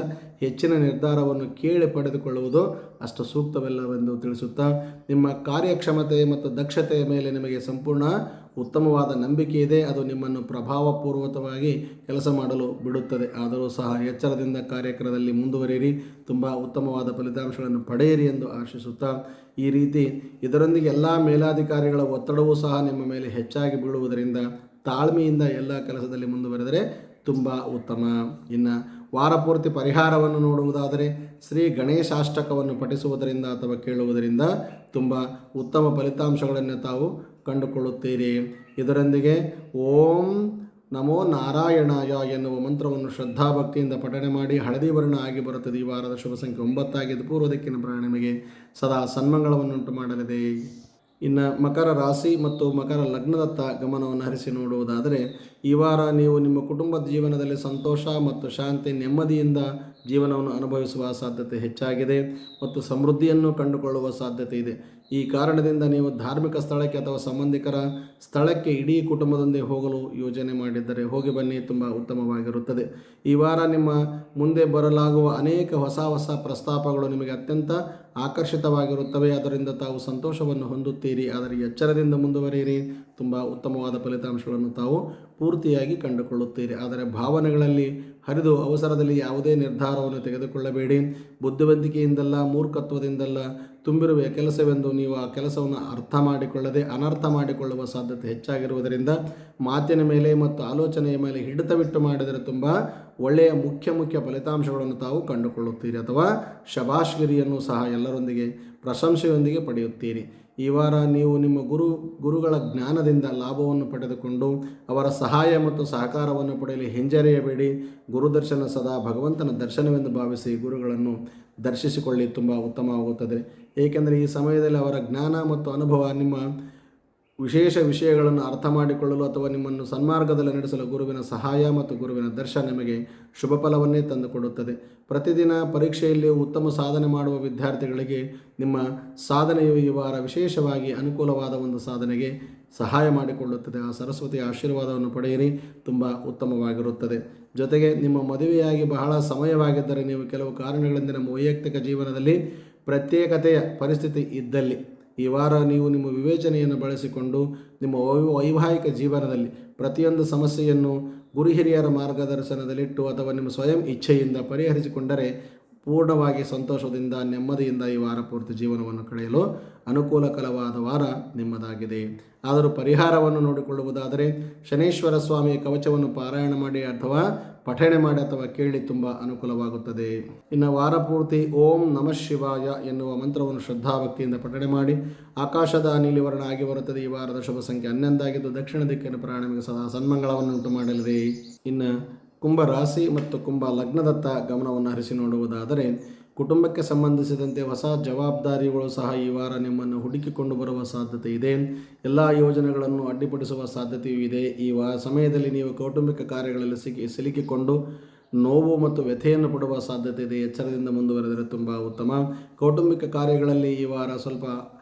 ಹೆಚ್ಚಿನ ನಿರ್ಧಾರವನ್ನು ಕೇಳಿ ಪಡೆದುಕೊಳ್ಳುವುದು ಅಷ್ಟು ಸೂಕ್ತವಲ್ಲವೆಂದು ತಿಳಿಸುತ್ತಾ ನಿಮ್ಮ ಕಾರ್ಯಕ್ಷಮತೆ ಮತ್ತು ದಕ್ಷತೆಯ ಮೇಲೆ ನಿಮಗೆ ಸಂಪೂರ್ಣ ಉತ್ತಮವಾದ ನಂಬಿಕೆ ಇದೆ. ಅದು ನಿಮ್ಮನ್ನು ಪ್ರಭಾವಪೂರ್ವಕವಾಗಿ ಕೆಲಸ ಮಾಡಲು ಬಿಡುತ್ತದೆ. ಆದರೂ ಸಹ ಎಚ್ಚರದಿಂದ ಕಾರ್ಯಕ್ರಮದಲ್ಲಿ ಮುಂದುವರಿಯಿರಿ. ತುಂಬ ಉತ್ತಮವಾದ ಫಲಿತಾಂಶಗಳನ್ನು ಪಡೆಯಿರಿ ಎಂದು ಆಶಿಸುತ್ತಾ ಈ ರೀತಿ ಇದರೊಂದಿಗೆ ಎಲ್ಲ ಮೇಲಾಧಿಕಾರಿಗಳ ಒತ್ತಡವೂ ಸಹ ನಿಮ್ಮ ಮೇಲೆ ಹೆಚ್ಚಾಗಿ ಬೀಳುವುದರಿಂದ ತಾಳ್ಮೆಯಿಂದ ಎಲ್ಲ ಕೆಲಸದಲ್ಲಿ ಮುಂದುವರೆದರೆ ತುಂಬ ಉತ್ತಮ. ಇನ್ನು ವಾರಪೂರ್ತಿ ಪರಿಹಾರವನ್ನು ನೋಡುವುದಾದರೆ ಶ್ರೀ ಗಣೇಶಾಷ್ಟಕವನ್ನು ಪಠಿಸುವುದರಿಂದ ಅಥವಾ ಕೇಳುವುದರಿಂದ ತುಂಬ ಉತ್ತಮ ಫಲಿತಾಂಶಗಳನ್ನು ತಾವು ಕಂಡುಕೊಳ್ಳುತ್ತೀರಿ. ಇದರೊಂದಿಗೆ ಓಂ ನಮೋ ನಾರಾಯಣಾಯ ಎನ್ನುವ ಮಂತ್ರವನ್ನು ಶ್ರದ್ಧಾಭಕ್ತಿಯಿಂದ ಪಠಣೆ ಮಾಡಿ ಹಳದಿ ವರ್ಣ ಆಗಿ ಬರುತ್ತದೆ. ಈ ವಾರದ ಶುಭ ಸಂಖ್ಯೆ 9 ಆಗಿದ್ದು ಪೂರ್ವ ದಿಕ್ಕಿನ ಪ್ರಯಾಣ ನಿಮಗೆ ಸದಾ ಸನ್ಮಂಗಳವನ್ನುಂಟು ಮಾಡಲಿದೆ. ಇನ್ನು ಮಕರ ರಾಶಿ ಮತ್ತು ಮಕರ ಲಗ್ನದತ್ತ ಗಮನವನ್ನು ಹರಿಸಿ ನೋಡುವುದಾದರೆ ಈ ವಾರ ನೀವು ನಿಮ್ಮ ಕುಟುಂಬದ ಜೀವನದಲ್ಲಿ ಸಂತೋಷ ಮತ್ತು ಶಾಂತಿ ನೆಮ್ಮದಿಯಿಂದ ಜೀವನವನ್ನು ಅನುಭವಿಸುವ ಸಾಧ್ಯತೆ ಹೆಚ್ಚಾಗಿದೆ ಮತ್ತು ಸಮೃದ್ಧಿಯನ್ನು ಕಂಡುಕೊಳ್ಳುವ ಸಾಧ್ಯತೆ ಇದೆ. ಈ ಕಾರಣದಿಂದ ನೀವು ಧಾರ್ಮಿಕ ಸ್ಥಳಕ್ಕೆ ಅಥವಾ ಸಂಬಂಧಿಕರ ಸ್ಥಳಕ್ಕೆ ಇಡೀ ಕುಟುಂಬದೊಂದಿಗೆ ಹೋಗಲು ಯೋಜನೆ ಮಾಡಿದ್ದರೆ ಹೋಗಿ ಬನ್ನಿ, ತುಂಬ ಉತ್ತಮವಾಗಿರುತ್ತದೆ. ಈ ವಾರ ನಿಮ್ಮ ಮುಂದೆ ಬರಲಾಗುವ ಅನೇಕ ಹೊಸ ಪ್ರಸ್ತಾಪಗಳು ನಿಮಗೆ ಅತ್ಯಂತ ಆಕರ್ಷಿತವಾಗಿರುತ್ತವೆ. ಅದರಿಂದ ತಾವು ಸಂತೋಷವನ್ನು ಹೊಂದುತ್ತೀರಿ. ಆದರೆ ಎಚ್ಚರದಿಂದ ಮುಂದುವರಿಯಿರಿ, ತುಂಬ ಉತ್ತಮವಾದ ಫಲಿತಾಂಶಗಳನ್ನು ತಾವು ಪೂರ್ತಿಯಾಗಿ ಕಂಡುಕೊಳ್ಳುತ್ತೀರಿ. ಆದರೆ ಭಾವನೆಗಳಲ್ಲಿ ಹರಿದು ಅವಸರದಲ್ಲಿ ಯಾವುದೇ ನಿರ್ಧಾರವನ್ನು ತೆಗೆದುಕೊಳ್ಳಬೇಡಿ. ಬುದ್ಧಿವಂತಿಕೆಯಿಂದಲ್ಲ, ಮೂರ್ಖತ್ವದಿಂದಲ್ಲ ತುಂಬಿರುವ ಕೆಲಸವೆಂದು ನೀವು ಆ ಕೆಲಸವನ್ನು ಅರ್ಥ ಮಾಡಿಕೊಳ್ಳದೆ ಅನರ್ಥ ಮಾಡಿಕೊಳ್ಳುವ ಸಾಧ್ಯತೆ ಹೆಚ್ಚಾಗಿರುವುದರಿಂದ ಮಾತಿನ ಮೇಲೆ ಮತ್ತು ಆಲೋಚನೆಯ ಮೇಲೆ ಹಿಡಿತವಿಟ್ಟು ಮಾಡಿದರೆ ತುಂಬ ಒಳ್ಳೆಯ ಮುಖ್ಯ ಫಲಿತಾಂಶಗಳನ್ನು ತಾವು ಕಂಡುಕೊಳ್ಳುತ್ತೀರಿ ಅಥವಾ ಶಬಾಷ್ಗಿರಿಯನ್ನು ಸಹ ಎಲ್ಲರೊಂದಿಗೆ ಪ್ರಶಂಸೆಯೊಂದಿಗೆ ಪಡೆಯುತ್ತೀರಿ. ಈ ವಾರ ನೀವು ನಿಮ್ಮ ಗುರುಗಳ ಜ್ಞಾನದಿಂದ ಲಾಭವನ್ನು ಪಡೆದುಕೊಂಡು ಅವರ ಸಹಾಯ ಮತ್ತು ಸಹಕಾರವನ್ನು ಪಡೆಯಲು ಹಿಂಜರಿಯಬೇಡಿ. ಗುರುದರ್ಶನ ಸದಾ ಭಗವಂತನ ದರ್ಶನವೆಂದು ಭಾವಿಸಿ ಗುರುಗಳನ್ನು ದರ್ಶಿಸಿಕೊಳ್ಳಿ, ತುಂಬ ಉತ್ತಮವಾಗುತ್ತದೆ. ಏಕೆಂದರೆ ಈ ಸಮಯದಲ್ಲಿ ಅವರ ಜ್ಞಾನ ಮತ್ತು ಅನುಭವ ನಿಮ್ಮ ವಿಶೇಷ ವಿಷಯಗಳನ್ನು ಅರ್ಥ ಮಾಡಿಕೊಳ್ಳಲು ಅಥವಾ ನಿಮ್ಮನ್ನು ಸನ್ಮಾರ್ಗದಲ್ಲಿ ನಡೆಸಲು ಗುರುವಿನ ಸಹಾಯ ಮತ್ತು ಗುರುವಿನ ದರ್ಶನ ನಿಮಗೆ ಶುಭ ಫಲವನ್ನೇ ತಂದುಕೊಡುತ್ತದೆ. ಪ್ರತಿದಿನ ಪರೀಕ್ಷೆಯಲ್ಲಿ ಉತ್ತಮ ಸಾಧನೆ ಮಾಡುವ ವಿದ್ಯಾರ್ಥಿಗಳಿಗೆ ನಿಮ್ಮ ಸಾಧನೆಯು ಈ ವಾರ ವಿಶೇಷವಾಗಿ ಅನುಕೂಲವಾದ ಒಂದು ಸಾಧನೆಗೆ ಸಹಾಯ ಮಾಡಿಕೊಳ್ಳುತ್ತದೆ. ಆ ಸರಸ್ವತಿಯ ಆಶೀರ್ವಾದವನ್ನು ಪಡೆಯಿರಿ, ತುಂಬ ಉತ್ತಮವಾಗಿರುತ್ತದೆ. ಜೊತೆಗೆ ನಿಮ್ಮ ಮದುವೆಯಾಗಿ ಬಹಳ ಸಮಯವಾಗಿದ್ದರೆ ನೀವು ಕೆಲವು ಕಾರಣಗಳಿಂದ ನಮ್ಮ ವೈಯಕ್ತಿಕ ಜೀವನದಲ್ಲಿ ಪ್ರತ್ಯೇಕತೆಯ ಪರಿಸ್ಥಿತಿ ಇದ್ದಲ್ಲಿ ಈ ವಾರ ನೀವು ನಿಮ್ಮ ವಿವೇಚನೆಯನ್ನು ಬಳಸಿಕೊಂಡು ನಿಮ್ಮ ವೈವಾಹಿಕ ಜೀವನದಲ್ಲಿ ಪ್ರತಿಯೊಂದು ಸಮಸ್ಯೆಯನ್ನು ಗುರು ಹಿರಿಯರ ಮಾರ್ಗದರ್ಶನದಲ್ಲಿಟ್ಟು ಅಥವಾ ನಿಮ್ಮ ಸ್ವಯಂ ಇಚ್ಛೆಯಿಂದ ಪರಿಹರಿಸಿಕೊಂಡರೆ ಪೂರ್ಣವಾಗಿ ಸಂತೋಷದಿಂದ ನೆಮ್ಮದಿಯಿಂದ ಈ ವಾರ ಪೂರ್ತಿ ಜೀವನವನ್ನು ಕಳೆಯಲು ಅನುಕೂಲಕರವಾದ ವಾರ ನಿಮ್ಮದಾಗಿದೆ. ಆದರೂ ಪರಿಹಾರವನ್ನು ನೋಡಿಕೊಳ್ಳುವುದಾದರೆ ಶನೇಶ್ವರ ಸ್ವಾಮಿಯ ಕವಚವನ್ನು ಪಾರಾಯಣ ಮಾಡಿ ಅಥವಾ ಪಠಣೆ ಮಾಡಿ ಅಥವಾ ಕೇಳಿ ತುಂಬ ಅನುಕೂಲವಾಗುತ್ತದೆ. ಇನ್ನು ವಾರ ಪೂರ್ತಿ ಓಂ ನಮಃ ಶಿವಾಯ ಎನ್ನುವ ಮಂತ್ರವನ್ನು ಶ್ರದ್ಧಾಭಕ್ತಿಯಿಂದ ಪಠಣೆ ಮಾಡಿ ಆಕಾಶದ ನೀಲಿವರ್ಣ ಆಗಿ ಬರುತ್ತದೆ. ಈ ವಾರದ ಶುಭ ಸಂಖ್ಯೆ 11 ಆಗಿದ್ದು ದಕ್ಷಿಣ ದಿಕ್ಕಿನ ಪ್ರಯಾಣಕ್ಕೆ ಸದಾ ಸನ್ಮಂಗಳವನ್ನು ಉಂಟು ಮಾಡಲಿದೆ. ಇನ್ನು ಕುಂಭ ರಾಶಿ ಮತ್ತು ಕುಂಭ ಲಗ್ನದತ್ತ ಗಮನವನ್ನು ಹರಿಸಿ ನೋಡುವುದಾದರೆ ಕುಟುಂಬಕ್ಕೆ ಸಂಬಂಧಿಸಿದಂತೆ ಹೊಸ ಜವಾಬ್ದಾರಿಗಳು ಸಹ ಈ ವಾರ ನಿಮ್ಮನ್ನು ಹುಡುಕಿಕೊಂಡು ಬರುವ ಸಾಧ್ಯತೆ ಇದೆ. ಎಲ್ಲ ಯೋಜನೆಗಳನ್ನು ಅಡ್ಡಿಪಡಿಸುವ ಸಾಧ್ಯತೆಯೂ ಇದೆ. ಈ ಸಮಯದಲ್ಲಿ ನೀವು ಕೌಟುಂಬಿಕ ಕಾರ್ಯಗಳಲ್ಲಿ ಸಿಲುಕಿಕೊಂಡು ನೋವು ಮತ್ತು ವ್ಯಥೆಯನ್ನು ಪಡುವ ಸಾಧ್ಯತೆ ಇದೆ. ಎಚ್ಚರದಿಂದ ಮುಂದುವರೆದರೆ ತುಂಬ ಉತ್ತಮ. ಕೌಟುಂಬಿಕ ಕಾರ್ಯಗಳಲ್ಲಿ ಈ ವಾರ ಸ್ವಲ್ಪ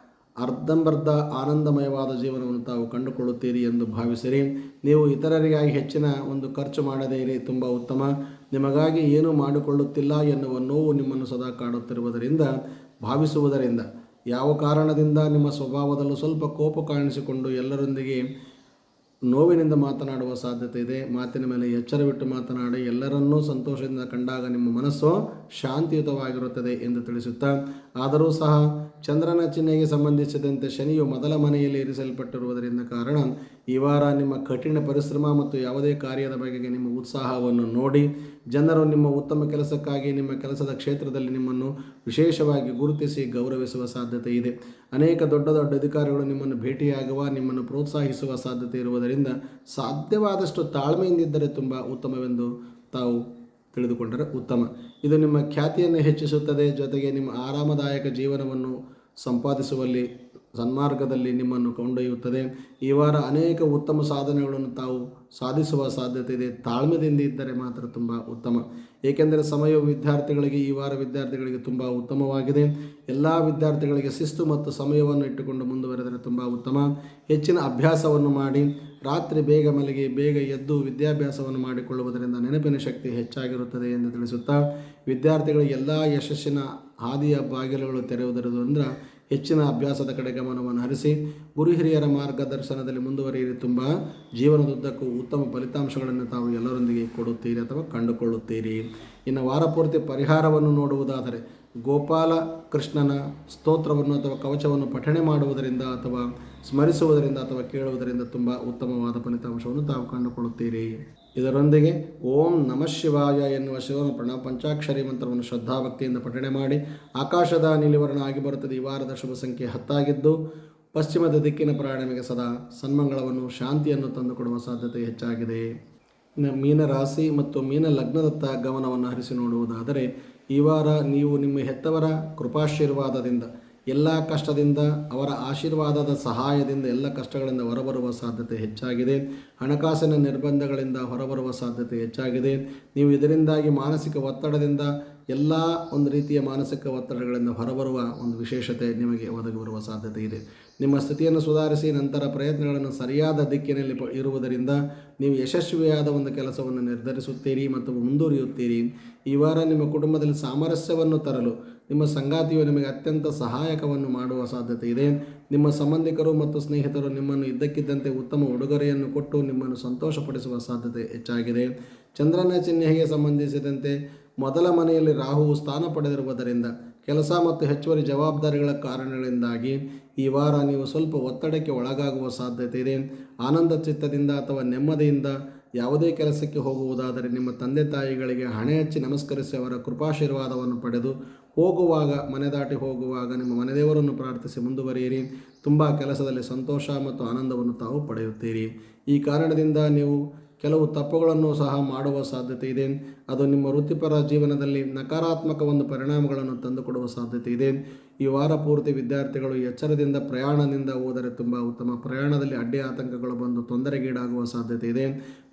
ಅರ್ಧಂಬರ್ಧ ಆನಂದಮಯವಾದ ಜೀವನವನ್ನು ತಾವು ಕಂಡುಕೊಳ್ಳುತ್ತೀರಿ ಎಂದು ಭಾವಿಸಿರಿ. ನೀವು ಇತರರಿಗಾಗಿ ಹೆಚ್ಚಿನ ಒಂದು ಖರ್ಚು ಮಾಡದೇ ಇರಿ, ತುಂಬ ಉತ್ತಮ. ನಿಮಗಾಗಿ ಏನೂ ಮಾಡಿಕೊಳ್ಳುತ್ತಿಲ್ಲ ಎನ್ನುವ ನೋವು ನಿಮ್ಮನ್ನು ಸದಾ ಕಾಡುತ್ತಿರುವುದರಿಂದ ಭಾವಿಸುವುದರಿಂದ ಯಾವ ಕಾರಣದಿಂದ ನಿಮ್ಮ ಸ್ವಭಾವದಲ್ಲೂ ಸ್ವಲ್ಪ ಕೋಪ ಕಾಣಿಸಿಕೊಂಡು ಎಲ್ಲರೊಂದಿಗೆ ನೋವಿನಿಂದ ಮಾತನಾಡುವ ಸಾಧ್ಯತೆ ಇದೆ. ಮಾತಿನ ಮೇಲೆ ಎಚ್ಚರವಿಟ್ಟು ಮಾತನಾಡಿ ಎಲ್ಲರನ್ನೂ ಸಂತೋಷದಿಂದ ಕಂಡಾಗ ನಿಮ್ಮ ಮನಸ್ಸು ಶಾಂತಿಯುತವಾಗಿರುತ್ತದೆ ಎಂದು ತಿಳಿಸುತ್ತಾ, ಆದರೂ ಸಹ ಚಂದ್ರನ ಚಿಹ್ನೆಗೆ ಸಂಬಂಧಿಸಿದಂತೆ ಶನಿಯು ಮೊದಲ ಮನೆಯಲ್ಲಿ ಇರಿಸಲ್ಪಟ್ಟಿರುವುದರಿಂದ ಕಾರಣ ಈ ವಾರ ನಿಮ್ಮ ಕಠಿಣ ಪರಿಶ್ರಮ ಮತ್ತು ಯಾವುದೇ ಕಾರ್ಯದ ಬಗೆಗೆ ನಿಮ್ಮ ಉತ್ಸಾಹವನ್ನು ನೋಡಿ ಜನರು ನಿಮ್ಮ ಉತ್ತಮ ಕೆಲಸಕ್ಕಾಗಿ ನಿಮ್ಮ ಕೆಲಸದ ಕ್ಷೇತ್ರದಲ್ಲಿ ನಿಮ್ಮನ್ನು ವಿಶೇಷವಾಗಿ ಗುರುತಿಸಿ ಗೌರವಿಸುವ ಸಾಧ್ಯತೆ ಇದೆ. ಅನೇಕ ದೊಡ್ಡ ಅಧಿಕಾರಿಗಳು ನಿಮ್ಮನ್ನು ಭೇಟಿಯಾಗುವ, ನಿಮ್ಮನ್ನು ಪ್ರೋತ್ಸಾಹಿಸುವ ಸಾಧ್ಯತೆ ಇರುವುದರಿಂದ ಸಾಧ್ಯವಾದಷ್ಟು ತಾಳ್ಮೆಯಿಂದಿದ್ದರೆ ತುಂಬ ಉತ್ತಮವೆಂದು ತಾವು ತಿಳಿದುಕೊಂಡರೆ ಉತ್ತಮ. ಇದು ನಿಮ್ಮ ಖ್ಯಾತಿಯನ್ನು ಹೆಚ್ಚಿಸುತ್ತದೆ. ಜೊತೆಗೆ ನಿಮ್ಮ ಆರಾಮದಾಯಕ ಜೀವನವನ್ನು ಸಂಪಾದಿಸುವಲ್ಲಿ ಸನ್ಮಾರ್ಗದಲ್ಲಿ ನಿಮ್ಮನ್ನು ಕೊಂಡೊಯ್ಯುತ್ತದೆ. ಈ ವಾರ ಅನೇಕ ಉತ್ತಮ ಸಾಧನೆಗಳನ್ನು ತಾವು ಸಾಧಿಸುವ ಸಾಧ್ಯತೆ ಇದೆ. ತಾಳ್ಮೆದಿಂದ ಇದ್ದರೆ ಮಾತ್ರ ತುಂಬ ಉತ್ತಮ. ಏಕೆಂದರೆ ಸಮಯವು ವಿದ್ಯಾರ್ಥಿಗಳಿಗೆ ಈ ವಾರ ವಿದ್ಯಾರ್ಥಿಗಳಿಗೆ ತುಂಬ ಉತ್ತಮವಾಗಿದೆ. ಎಲ್ಲ ವಿದ್ಯಾರ್ಥಿಗಳಿಗೆ ಶಿಸ್ತು ಮತ್ತು ಸಮಯವನ್ನು ಇಟ್ಟುಕೊಂಡು ಮುಂದುವರೆದರೆ ತುಂಬ ಉತ್ತಮ. ಹೆಚ್ಚಿನ ಅಭ್ಯಾಸವನ್ನು ಮಾಡಿ ರಾತ್ರಿ ಬೇಗ ಮಲಗಿ ಬೇಗ ಎದ್ದು ವಿದ್ಯಾಭ್ಯಾಸವನ್ನು ಮಾಡಿಕೊಳ್ಳುವುದರಿಂದ ನೆನಪಿನ ಶಕ್ತಿ ಹೆಚ್ಚಾಗಿರುತ್ತದೆ ಎಂದು ತಿಳಿಸುತ್ತಾ, ವಿದ್ಯಾರ್ಥಿಗಳಿಗೆ ಎಲ್ಲ ಯಶಸ್ಸಿನ ಹಾದಿಯ ಬಾಗಿಲುಗಳು ತೆರೆಯುವುದರಿಂದ ಹೆಚ್ಚಿನ ಅಭ್ಯಾಸದ ಕಡೆ ಗಮನವನ್ನು ಹರಿಸಿ ಗುರು ಹಿರಿಯರ ಮಾರ್ಗದರ್ಶನದಲ್ಲಿ ಮುಂದುವರಿಯಿರಿ. ತುಂಬ ಜೀವನದುದ್ದಕ್ಕೂ ಉತ್ತಮ ಫಲಿತಾಂಶಗಳನ್ನು ತಾವು ಎಲ್ಲರೊಂದಿಗೆ ಕೊಡುತ್ತೀರಿ ಅಥವಾ ಕಂಡುಕೊಳ್ಳುತ್ತೀರಿ. ಇನ್ನು ವಾರಪೂರ್ತಿ ಪರಿಹಾರವನ್ನು ನೋಡುವುದಾದರೆ ಗೋಪಾಲ ಕೃಷ್ಣನ ಸ್ತೋತ್ರವನ್ನು ಅಥವಾ ಕವಚವನ್ನು ಪಠಣೆ ಮಾಡುವುದರಿಂದ ಅಥವಾ ಸ್ಮರಿಸುವುದರಿಂದ ಅಥವಾ ಕೇಳುವುದರಿಂದ ತುಂಬ ಉತ್ತಮವಾದ ಫಲಿತಾಂಶವನ್ನು ತಾವು ಕಂಡುಕೊಳ್ಳುತ್ತೀರಿ. ಇದರೊಂದಿಗೆ ಓಂ ನಮಃ ಶಿವಾಯ ಎನ್ನುವ ಶಿವನ ಪಂಚಾಕ್ಷರಿ ಮಂತ್ರವನ್ನು ಶ್ರದ್ಧಾಭಕ್ತಿಯಿಂದ ಪಠಣೆ ಮಾಡಿ ಆಕಾಶದ ನೀಲಿವರ್ಣ ಆಗಿ ಬರುತ್ತದೆ. ಈ ವಾರದ ಶುಭ ಸಂಖ್ಯೆ 10 ಆಗಿದ್ದು ಪಶ್ಚಿಮದ ದಿಕ್ಕಿನ ಪ್ರಯಾಣ ನಿಮಗೆ ಸದಾ ಸನ್ಮಂಗಳವನ್ನು ಶಾಂತಿಯನ್ನು ತಂದುಕೊಡುವ ಸಾಧ್ಯತೆ ಹೆಚ್ಚಾಗಿದೆ. ಮೀನ ರಾಶಿ ಮತ್ತು ಮೀನ ಲಗ್ನದತ್ತ ಗಮನವನ್ನು ಹರಿಸಿ ನೋಡುವುದಾದರೆ ಈ ವಾರ ನೀವು ನಿಮ್ಮ ಹೆತ್ತವರ ಕೃಪಾಶೀರ್ವಾದದಿಂದ ಎಲ್ಲ ಕಷ್ಟದಿಂದ ಅವರ ಆಶೀರ್ವಾದದ ಸಹಾಯದಿಂದ ಎಲ್ಲ ಕಷ್ಟಗಳಿಂದ ಹೊರಬರುವ ಸಾಧ್ಯತೆ ಹೆಚ್ಚಾಗಿದೆ. ಹಣಕಾಸಿನ ನಿರ್ಬಂಧಗಳಿಂದ ಹೊರಬರುವ ಸಾಧ್ಯತೆ ಹೆಚ್ಚಾಗಿದೆ. ನೀವು ಇದರಿಂದಾಗಿ ಮಾನಸಿಕ ಒತ್ತಡದಿಂದ ಎಲ್ಲ ಒಂದು ರೀತಿಯ ಮಾನಸಿಕ ಒತ್ತಡಗಳಿಂದ ಹೊರಬರುವ ಒಂದು ವಿಶೇಷತೆ ನಿಮಗೆ ಒದಗಿ ಬರುವ ಸಾಧ್ಯತೆ ಇದೆ. ನಿಮ್ಮ ಸ್ಥಿತಿಯನ್ನು ಸುಧಾರಿಸಿ ನಂತರ ಪ್ರಯತ್ನಗಳನ್ನು ಸರಿಯಾದ ದಿಕ್ಕಿನಲ್ಲಿ ಇರುವುದರಿಂದ ನೀವು ಯಶಸ್ವಿಯಾದ ಒಂದು ಕೆಲಸವನ್ನು ನಿರ್ಧರಿಸುತ್ತೀರಿ ಮತ್ತು ಮುಂದುವರಿಯುತ್ತೀರಿ. ಈ ವಾರ ನಿಮ್ಮ ಕುಟುಂಬದಲ್ಲಿ ಸಾಮರಸ್ಯವನ್ನು ತರಲು ನಿಮ್ಮ ಸಂಗಾತಿಯು ನಿಮಗೆ ಅತ್ಯಂತ ಸಹಾಯಕವನ್ನು ಮಾಡುವ ಸಾಧ್ಯತೆ ಇದೆ. ನಿಮ್ಮ ಸಂಬಂಧಿಕರು ಮತ್ತು ಸ್ನೇಹಿತರು ನಿಮ್ಮನ್ನು ಇದ್ದಕ್ಕಿದ್ದಂತೆ ಉತ್ತಮ ಉಡುಗೊರೆಯನ್ನು ಕೊಟ್ಟು ನಿಮ್ಮನ್ನು ಸಂತೋಷಪಡಿಸುವ ಸಾಧ್ಯತೆ ಹೆಚ್ಚಾಗಿದೆ. ಚಂದ್ರನ ಚಿಹ್ನೆಗೆ ಸಂಬಂಧಿಸಿದಂತೆ ಮೊದಲ ಮನೆಯಲ್ಲಿ ರಾಹುವು ಸ್ಥಾನ ಪಡೆದಿರುವುದರಿಂದ ಕೆಲಸ ಮತ್ತು ಹೆಚ್ಚುವರಿ ಜವಾಬ್ದಾರಿಗಳ ಕಾರಣಗಳಿಂದಾಗಿ ಈ ವಾರ ನೀವು ಸ್ವಲ್ಪ ಒತ್ತಡಕ್ಕೆ ಒಳಗಾಗುವ ಸಾಧ್ಯತೆ ಇದೆ. ಆನಂದ ಚಿತ್ತದಿಂದ ಅಥವಾ ನೆಮ್ಮದಿಯಿಂದ ಯಾವುದೇ ಕೆಲಸಕ್ಕೆ ಹೋಗುವುದಾದರೆ ನಿಮ್ಮ ತಂದೆ ತಾಯಿಗಳಿಗೆ ಹಣೆ ಹಚ್ಚಿ ನಮಸ್ಕರಿಸಿ ಅವರ ಕೃಪಾಶೀರ್ವಾದವನ್ನು ಪಡೆದು ಹೋಗುವಾಗ ಮನೆ ದಾಟಿ ಹೋಗುವಾಗ ನಿಮ್ಮ ಮನೆದೇವರನ್ನು ಪ್ರಾರ್ಥಿಸಿ ಮುಂದುವರಿಯಿರಿ. ತುಂಬ ಕೆಲಸದಲ್ಲಿ ಸಂತೋಷ ಮತ್ತು ಆನಂದವನ್ನು ತಾವು ಪಡೆಯುತ್ತೀರಿ. ಈ ಕಾರಣದಿಂದ ನೀವು ಕೆಲವು ತಪ್ಪುಗಳನ್ನು ಸಹ ಮಾಡುವ ಸಾಧ್ಯತೆ ಇದೆ. ಅದು ನಿಮ್ಮ ವೃತ್ತಿಪರ ಜೀವನದಲ್ಲಿ ನಕಾರಾತ್ಮಕ ಒಂದು ಪರಿಣಾಮಗಳನ್ನು ತಂದುಕೊಡುವ ಸಾಧ್ಯತೆ ಇದೆ. ಈ ವಾರ ಪೂರ್ತಿ ವಿದ್ಯಾರ್ಥಿಗಳು ಎಚ್ಚರದಿಂದ ಪ್ರಯಾಣದಿಂದ ಹೋದರೆ ತುಂಬ ಉತ್ತಮ. ಪ್ರಯಾಣದಲ್ಲಿ ಅಡ್ಡಿ ಆತಂಕಗಳು ಬಂದು ತೊಂದರೆಗೀಡಾಗುವ ಸಾಧ್ಯತೆ ಇದೆ.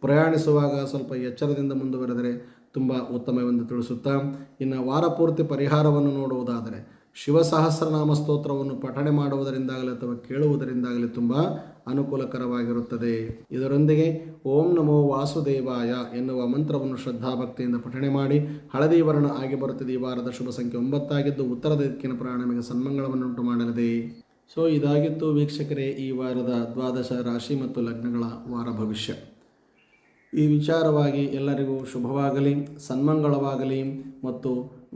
ಪ್ರಯಾಣಿಸುವಾಗ ಸ್ವಲ್ಪ ಎಚ್ಚರದಿಂದ ಮುಂದುವರೆದರೆ ತುಂಬ ಉತ್ತಮವೆಂದು ತಿಳಿಸುತ್ತಾ, ಇನ್ನು ವಾರ ಪೂರ್ತಿ ಪರಿಹಾರವನ್ನು ನೋಡುವುದಾದರೆ ಶಿವ ಸಹಸ್ರನಾಮ ಸ್ತೋತ್ರವನ್ನು ಪಠಣೆ ಮಾಡುವುದರಿಂದಾಗಲಿ ಅಥವಾ ಕೇಳುವುದರಿಂದಾಗಲಿ ತುಂಬ ಅನುಕೂಲಕರವಾಗಿರುತ್ತದೆ. ಇದರೊಂದಿಗೆ ಓಂ ನಮೋ ವಾಸುದೇವಾಯ ಎನ್ನುವ ಮಂತ್ರವನ್ನು ಶ್ರದ್ಧಾಭಕ್ತಿಯಿಂದ ಪಠಣೆ ಮಾಡಿ ಹಳದಿ ವರ್ಣ ಆಗಿ ಬರುತ್ತದೆ. ಈ ವಾರದ ಶುಭ ಸಂಖ್ಯೆ 9 ಆಗಿದ್ದು ಉತ್ತರದ ದಿಕ್ಕಿನ ಪ್ರಯಾಣ ನಿಮಗೆ ಸನ್ಮಂಗಳವನ್ನುಂಟು ಮಾಡಲಿದೆ. ಇದಾಗಿತ್ತು ವೀಕ್ಷಕರೇ ಈ ವಾರದ 12 ರಾಶಿ ಮತ್ತು ಲಗ್ನಗಳ ವಾರ ಭವಿಷ್ಯ. ಈ ವಿಚಾರವಾಗಿ ಎಲ್ಲರಿಗೂ ಶುಭವಾಗಲಿ, ಸನ್ಮಂಗಳವಾಗಲಿ ಮತ್ತು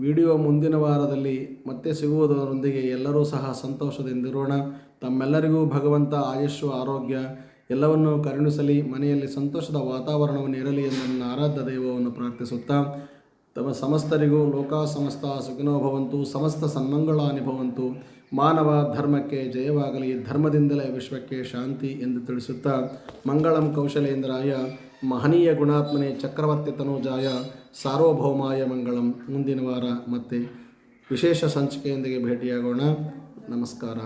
ವಿಡಿಯೋ ಮುಂದಿನ ವಾರದಲ್ಲಿ ಮತ್ತೆ ಸಿಗುವುದರೊಂದಿಗೆ ಎಲ್ಲರೂ ಸಹ ಸಂತೋಷದಿಂದಿರೋಣ. ತಮ್ಮೆಲ್ಲರಿಗೂ ಭಗವಂತ ಆಯುಷ್ಯ ಆರೋಗ್ಯ ಎಲ್ಲವನ್ನೂ ಕರುಣಿಸಲಿ, ಮನೆಯಲ್ಲಿ ಸಂತೋಷದ ವಾತಾವರಣವನ್ನು ಇರಲಿ ಎಂದು ನನ್ನ ಆರಾಧ್ಯ ದೈವವನ್ನು ಪ್ರಾರ್ಥಿಸುತ್ತಾ ತಮ್ಮ ಸಮಸ್ತರಿಗೂ ಲೋಕ ಸಮಸ್ತ ಸುಖಿನೋ ಭವಂತು, ಸಮಸ್ತ ಸನ್ಮಂಗಳಾನಿ ಭವಂತು, ಮಾನವ ಧರ್ಮಕ್ಕೆ ಜಯವಾಗಲಿ, ಧರ್ಮದಿಂದಲೇ ವಿಶ್ವಕ್ಕೆ ಶಾಂತಿ ಎಂದು ತಿಳಿಸುತ್ತಾ ಮಂಗಳಂ ಕೌಶಲೇಂದ್ರಾಯ ಮಹನೀಯ ಗುಣಾತ್ಮನೆ ಚಕ್ರವರ್ತಿ ತನೂಜಾಯ ಸಾರ್ವಭೌಮಾಯ ಮಂಗಳಂ. ಮುಂದಿನ ವಾರ ಮತ್ತೆ ವಿಶೇಷ ಸಂಚಿಕೆಯೊಂದಿಗೆ ಭೇಟಿಯಾಗೋಣ. ನಮಸ್ಕಾರ.